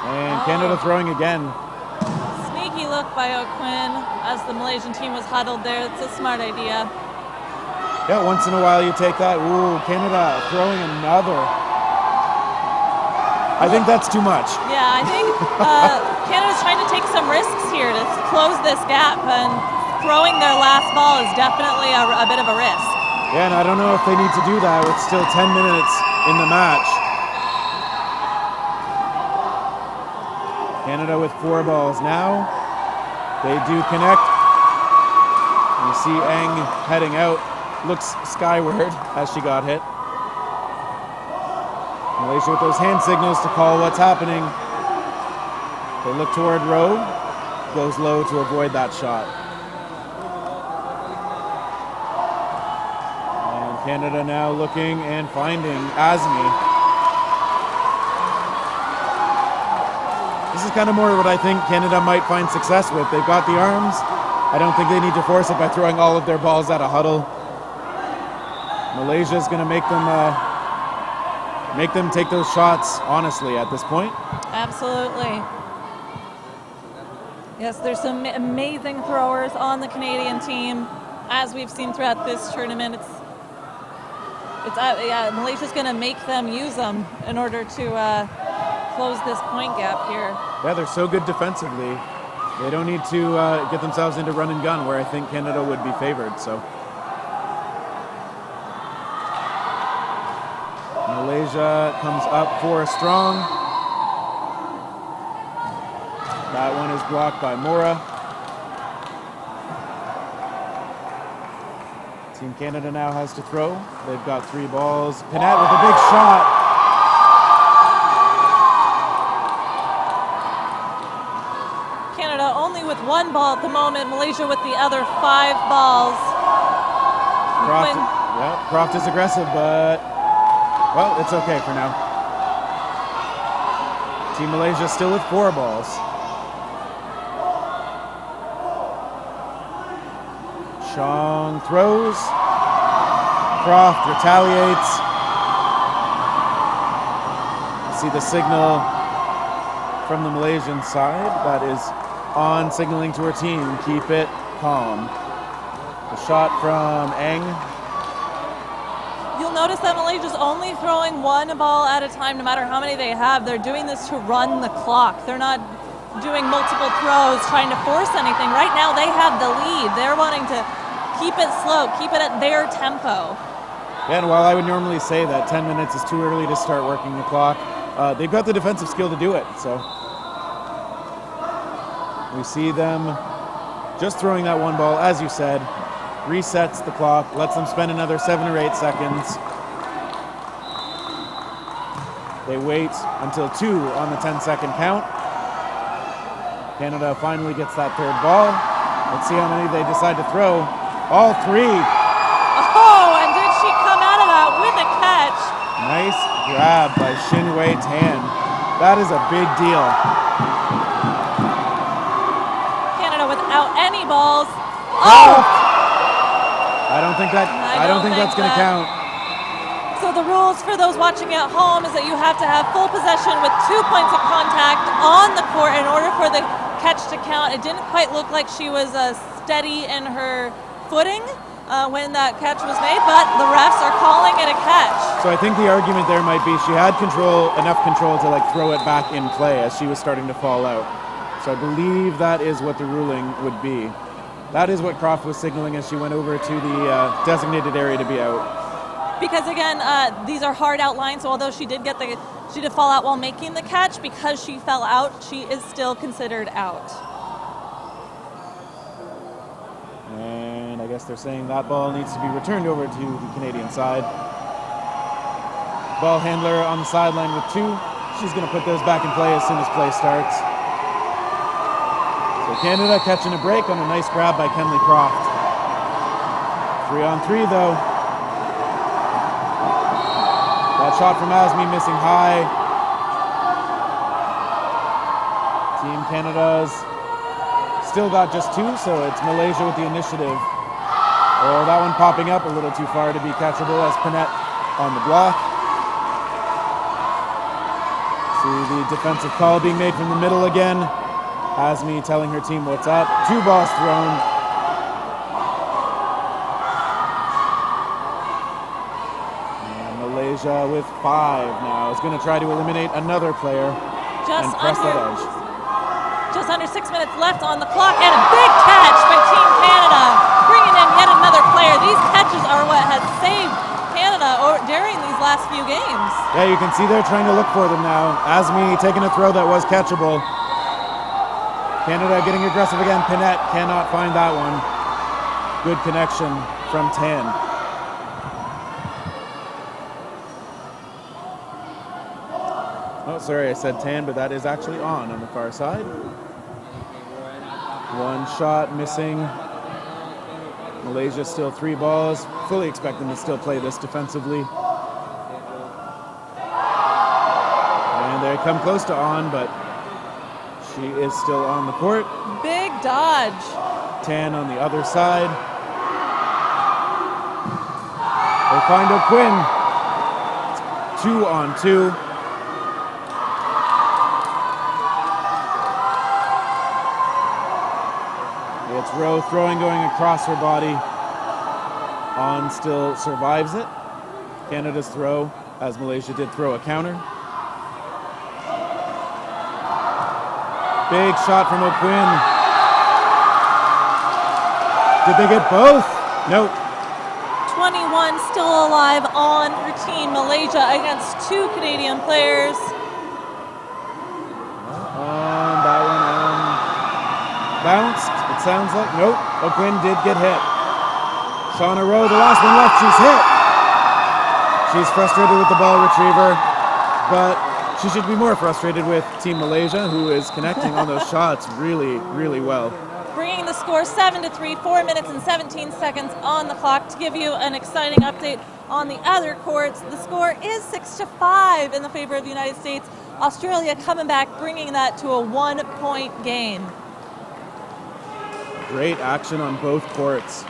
And Canada throwing again. Sneaky look by O'Quinn as the Malaysian team was huddled there. It's a smart idea. Yeah, once in a while you take that. Ooh, Canada throwing another. I think that's too much. Yeah, I think Canada's trying to take some risks here to close this gap, and throwing their last ball is definitely a bit of a risk. Yeah, and I don't know if they need to do that with still 10 minutes in the match. Canada with 4 balls now. They do connect. You see Eng heading out, looks skyward as she got hit. Malaysia with those hand signals to call what's happening. They look toward Rowe, goes low to avoid that shot. And Canada now looking and finding Azmi. This is kind of more what I think Canada might find success with. They've got the arms. I don't think they need to force it by throwing all of their balls at a huddle. Malaysia's going to make them take those shots honestly at this point. Absolutely. Yes, there's some amazing throwers on the Canadian team, as we've seen throughout this tournament. Malaysia's going to make them use them in order to close this point gap here. Yeah, they're so good defensively. They don't need to get themselves into run and gun, where I think Canada would be favored. So Malaysia comes up 4 strong. That one is blocked by Mora. Team Canada now has to throw. They've got 3 balls. Panat with a big shot. Canada only with 1 ball at the moment. Malaysia with the other 5 balls. Croft is aggressive, but well, it's okay for now. Team Malaysia still with 4 balls. Chong throws. Croft retaliates. See the signal from the Malaysian side. That is on, signaling to her team, keep it calm. The shot from Eng. You'll notice that Malaysia's only throwing 1 ball at a time, no matter how many they have. They're doing this to run the clock. They're not doing multiple throws, trying to force anything. Right now, they have the lead. They're wanting to keep it slow, keep it at their tempo. Yeah, and while I would normally say that 10 minutes is too early to start working the clock, they've got the defensive skill to do it. So we see them just throwing that 1 ball, as you said, resets the clock, lets them spend another 7 or 8 seconds. They wait until 2 on the 10-second count. Canada finally gets that 3rd ball. Let's see how many they decide to throw. All 3. Oh, and did she come out of that with a catch? Nice grab by Xinhui Tan. That is a big deal. Canada without any balls. Oh! I don't think that's going to count. So the rules for those watching at home is that you have to have full possession with 2 points of contact on the court in order for the catch to count. It didn't quite look like she was steady in her footing when that catch was made, but the refs are calling it a catch. So I think the argument there might be she had enough control to throw it back in play as she was starting to fall out. So I believe that is what the ruling would be. That is what Croft was signaling as she went over to the designated area to be out. Because again, these are hard outlines, so although she did get the She did fall out while making the catch. Because she fell out, she is still considered out. And I guess they're saying that ball needs to be returned over to the Canadian side. Ball handler on the sideline with 2. She's going to put those back in play as soon as play starts. So Canada catching a break on a nice grab by Kenley Croft. 3-on-3 though. That shot from Asmi missing high. Team Canada's still got just 2, so it's Malaysia with the initiative. Oh, that one popping up a little too far to be catchable as Panette on the block. See the defensive call being made from the middle again. Asmi telling her team what's up. 2 balls thrown. And Malaysia with 5 now is going to try to eliminate another player and press that edge. Just under 6 minutes left on the clock, and a big catch by Team Canada, bringing in yet another player. These catches are what has saved Canada during these last few games. Yeah, you can see they're trying to look for them now. Asmi taking a throw that was catchable. Canada getting aggressive again. Panette cannot find that one. Good connection from Tan. Oh, sorry, I said Tan, but that is actually on the far side. 1 shot missing. Malaysia still 3 balls. Fully expect them to still play this defensively. And they come close to on, but she is still on the court. Big dodge. Tan on the other side. They find O'Quinn. 2-on-2. It's Rowe throwing, going across her body. On still survives it. Canada's throw, as Malaysia did throw a counter. Big shot from O'Quinn. Did they get both? Nope. 21 still alive on for Team Malaysia against 2 Canadian players. On that one, bounced. It sounds like, nope. O'Quinn did get hit. Shauna Rowe, the last one left, she's hit. She's frustrated with the ball retriever, but she should be more frustrated with Team Malaysia, who is connecting on those shots really, really well. Bringing the score 7-3, 4 minutes and 17 seconds on the clock. To give you an exciting update on the other courts, the score is 6-5 in the favor of the United States. Australia coming back, bringing that to a 1-point game. Great action on both courts.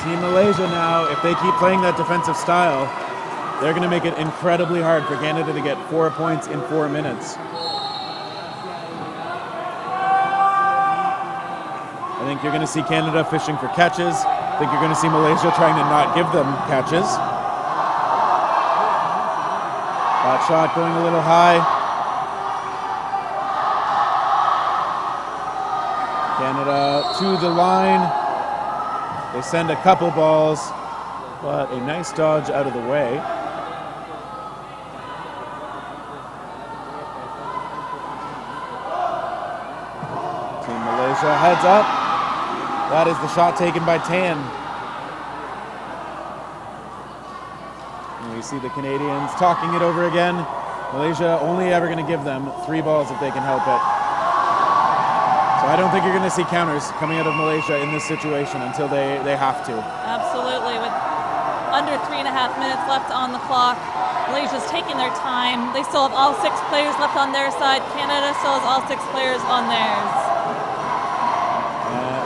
Team Malaysia now, if they keep playing that defensive style, they're going to make it incredibly hard for Canada to get 4 points in 4 minutes. I think you're going to see Canada fishing for catches. I think you're going to see Malaysia trying to not give them catches. That shot going a little high. Canada to the line. They send a couple balls, but a nice dodge out of the way. Team Malaysia heads up. That is the shot taken by Tan. And we see the Canadians talking it over again. Malaysia only ever going to give them 3 balls if they can help it. So I don't think you're going to see counters coming out of Malaysia in this situation until they have to. Absolutely. With under 3.5 minutes left on the clock, Malaysia's taking their time. They still have all 6 players left on their side. Canada still has all 6 players on theirs.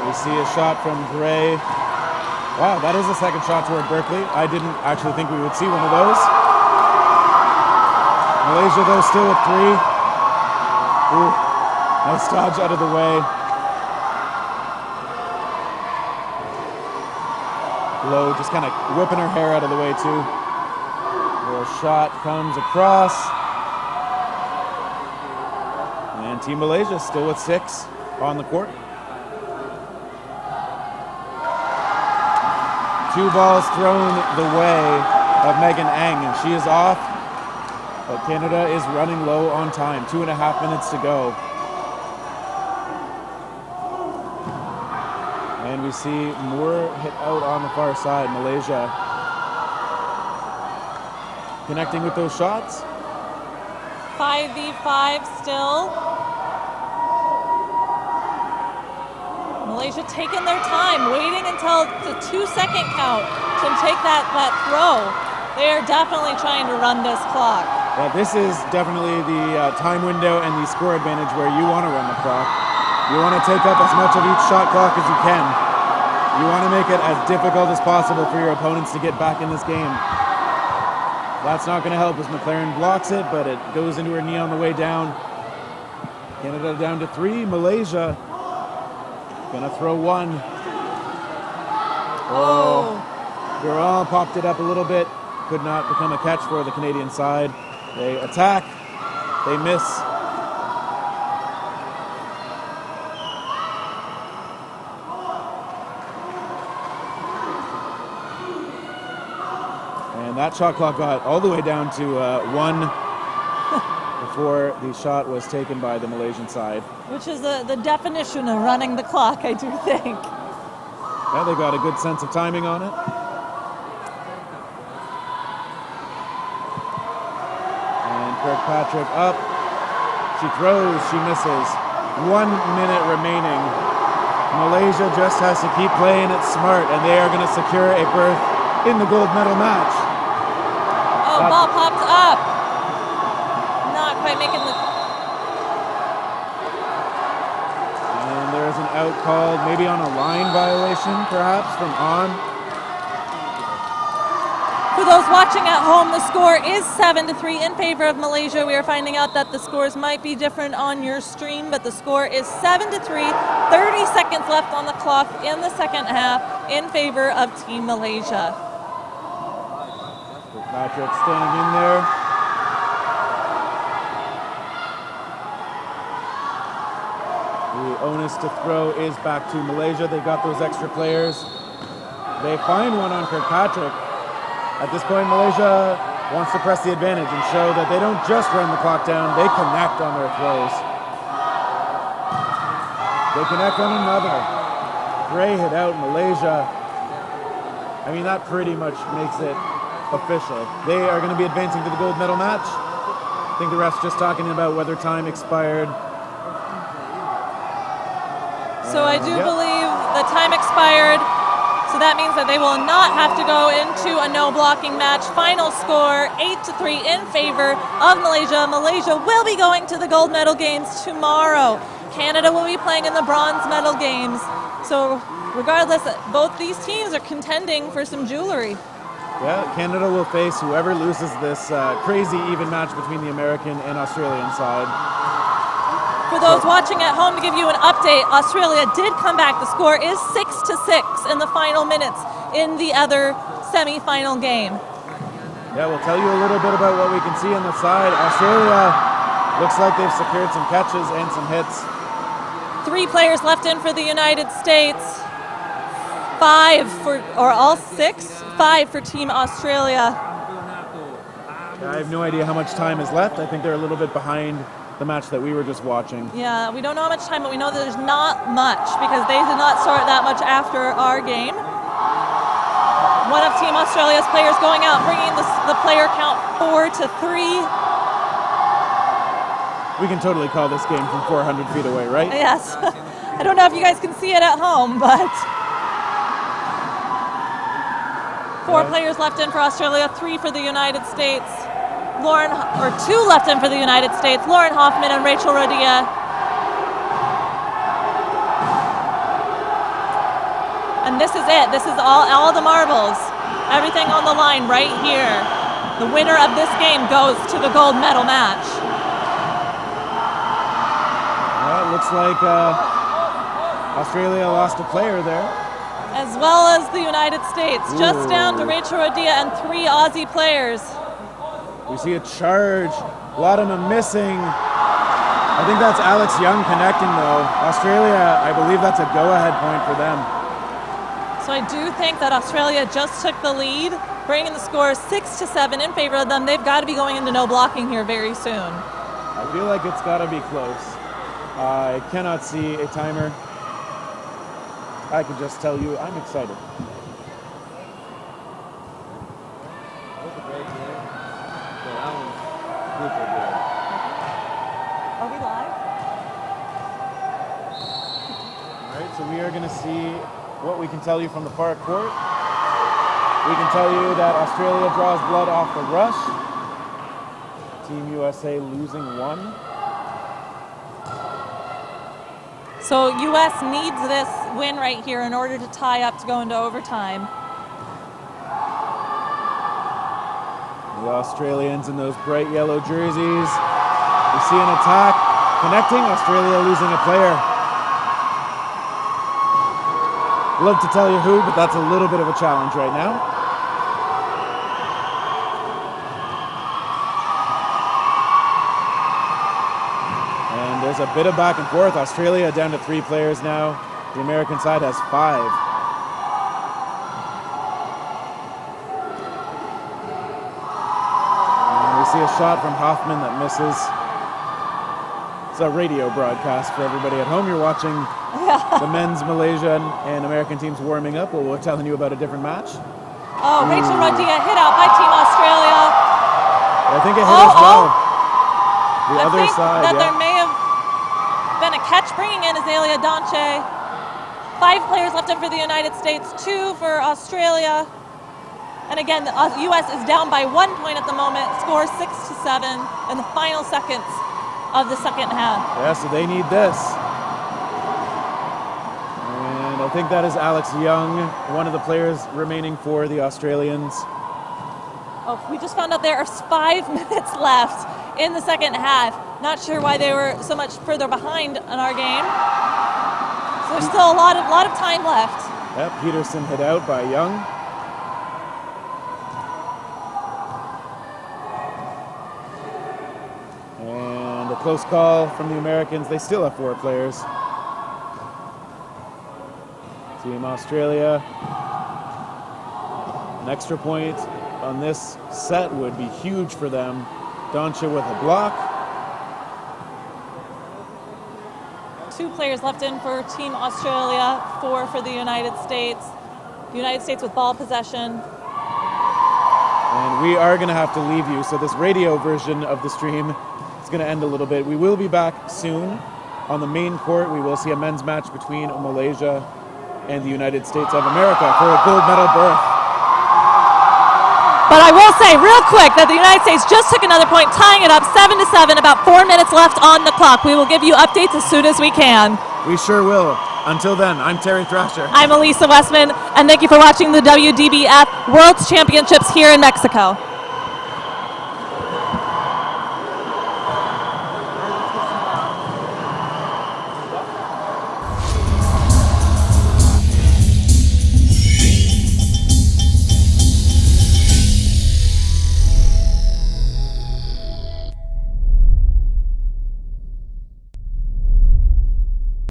We see a shot from Gray. Wow, that is a second shot toward Berkeley. I didn't actually think we would see one of those. Malaysia, though, still with 3. Ooh, nice dodge out of the way. Lowe just kind of whipping her hair out of the way, too. The shot comes across. And Team Malaysia still with 6 on the court. 2 balls thrown the way of Megan Eng, and she is off. But Canada is running low on time. 2.5 minutes to go. And we see Moore hit out on the far side. Malaysia connecting with those shots. 5v5 still. Malaysia taking their time, waiting until the 2-second count to take that throw. They are definitely trying to run this clock. Yeah, this is definitely the time window and the score advantage where you want to run the clock. You want to take up as much of each shot clock as you can. You want to make it as difficult as possible for your opponents to get back in this game. That's not going to help as McLaren blocks it, but it goes into her knee on the way down. Canada down to 3. Malaysia gonna throw one. Oh, Durand popped it up a little bit. Could not become a catch for the Canadian side. They attack. They miss. And that shot clock got all the way down to 1 before the shot was taken by the Malaysian side. Which is the definition of running the clock, I do think. Yeah, they got a good sense of timing on it. And Kirkpatrick up. She throws, she misses. 1 minute remaining. Malaysia just has to keep playing it smart, and they are going to secure a berth in the gold medal match. Oh, ball pops up. Not quite making the... And there's an out called, maybe on a line violation, perhaps, from On. For those watching at home, the score is 7-3 in favor of Malaysia. We are finding out that the scores might be different on your stream, but the score is 7-3. 30 seconds left on the clock in the second half in favor of Team Malaysia. Patrick standing in there. The onus to throw is back to Malaysia. They got those extra players. They find one on Kirkpatrick. At this point, Malaysia wants to press the advantage and show that they don't just run the clock down, they connect on their throws. They connect on another. Gray hit out Malaysia. I mean, that pretty much makes it official. They are going to be advancing to the gold medal match. I think the ref's just talking about whether time expired. So I do believe the time expired. So that means that they will not have to go into a no blocking match. Final score 8-3 in favor of Malaysia. Malaysia will be going to the gold medal games tomorrow. Canada will be playing in the bronze medal games. So regardless, both these teams are contending for some jewelry. Yeah, Canada will face whoever loses this crazy even match between the American and Australian side. For those watching at home, to give you an update, Australia did come back. The score is 6-6 in the final minutes in the other semi-final game. Yeah, we'll tell you a little bit about what we can see on the side. Australia looks like they've secured some catches and some hits. 3 players left in for the United States. 5 for, or all 6? 5 for Team Australia. I have no idea how much time is left. I think they're a little bit behind the match that we were just watching. Yeah, we don't know how much time, but we know that there's not much because they did not start that much after our game. One of Team Australia's players going out, bringing the player count 4-3. We can totally call this game from 400 feet away, right? Yes. I don't know if you guys can see it at home, but 4 players left in for Australia, 3 for the United States. 2 left in for the United States, Lauren Hoffman and Rachel Rodia. And this is it. This is all the marbles. Everything on the line right here. The winner of this game goes to the gold medal match. Well, it looks like Australia lost a player there. As well as the United States. Ooh. Just down to Rachel Rodia and 3 Aussie players. We see a charge. A lot of them missing. I think that's Alex Young connecting, though. Australia, I believe that's a go-ahead point for them. So I do think that Australia just took the lead, bringing the score 6-7 in favor of them. They've got to be going into no blocking here very soon. I feel like it's got to be close. I cannot see a timer. I can just tell you I'm excited. Are we live? All right, so we are going to see what we can tell you from the far court. We can tell you that Australia draws blood off the rush. Team USA losing 1. So U.S. needs this win right here in order to tie up to go into overtime. The Australians in those bright yellow jerseys. We see an attack connecting, Australia losing a player. Love to tell you who, but that's a little bit of a challenge right now. And there's a bit of back and forth. Australia down to 3 players now. The American side has 5. And we see a shot from Hoffman that misses. It's a radio broadcast for everybody at home. You're watching the men's Malaysian and American teams warming up. Well, we're telling you about a different match. Oh, Rachel Rodilla hit out by Team Australia. I think it hit as well. The other side, that there may have been a catch bringing in Azalea Donche. 5 players left in for the United States, 2 for Australia. And again, the U.S. is down by 1 point at the moment. Score 6-7 in the final seconds of the second half. Yeah, so they need this. And I think that is Alex Young, one of the players remaining for the Australians. Oh, we just found out there are 5 minutes left in the second half. Not sure why they were so much further behind in our game. So there's still a lot of time left. Yep, Peterson hit out by Young. And a close call from the Americans. They still have 4 players. Team Australia. An extra point on this set would be huge for them. Doncha with a block. 2 players left in for Team Australia, 4 for the United States. The United States with ball possession. And we are going to have to leave you. So this radio version of the stream is going to end a little bit. We will be back soon on the main court. We will see a men's match between Malaysia and the United States of America for a gold medal berth. But I will say real quick that the United States just took another point, tying it up 7-7, about 4 minutes left on the clock. We will give you updates as soon as we can. We sure will. Until then, I'm Terry Thrasher. I'm Elisa Westman, and thank you for watching the WDBF World Championships here in Mexico.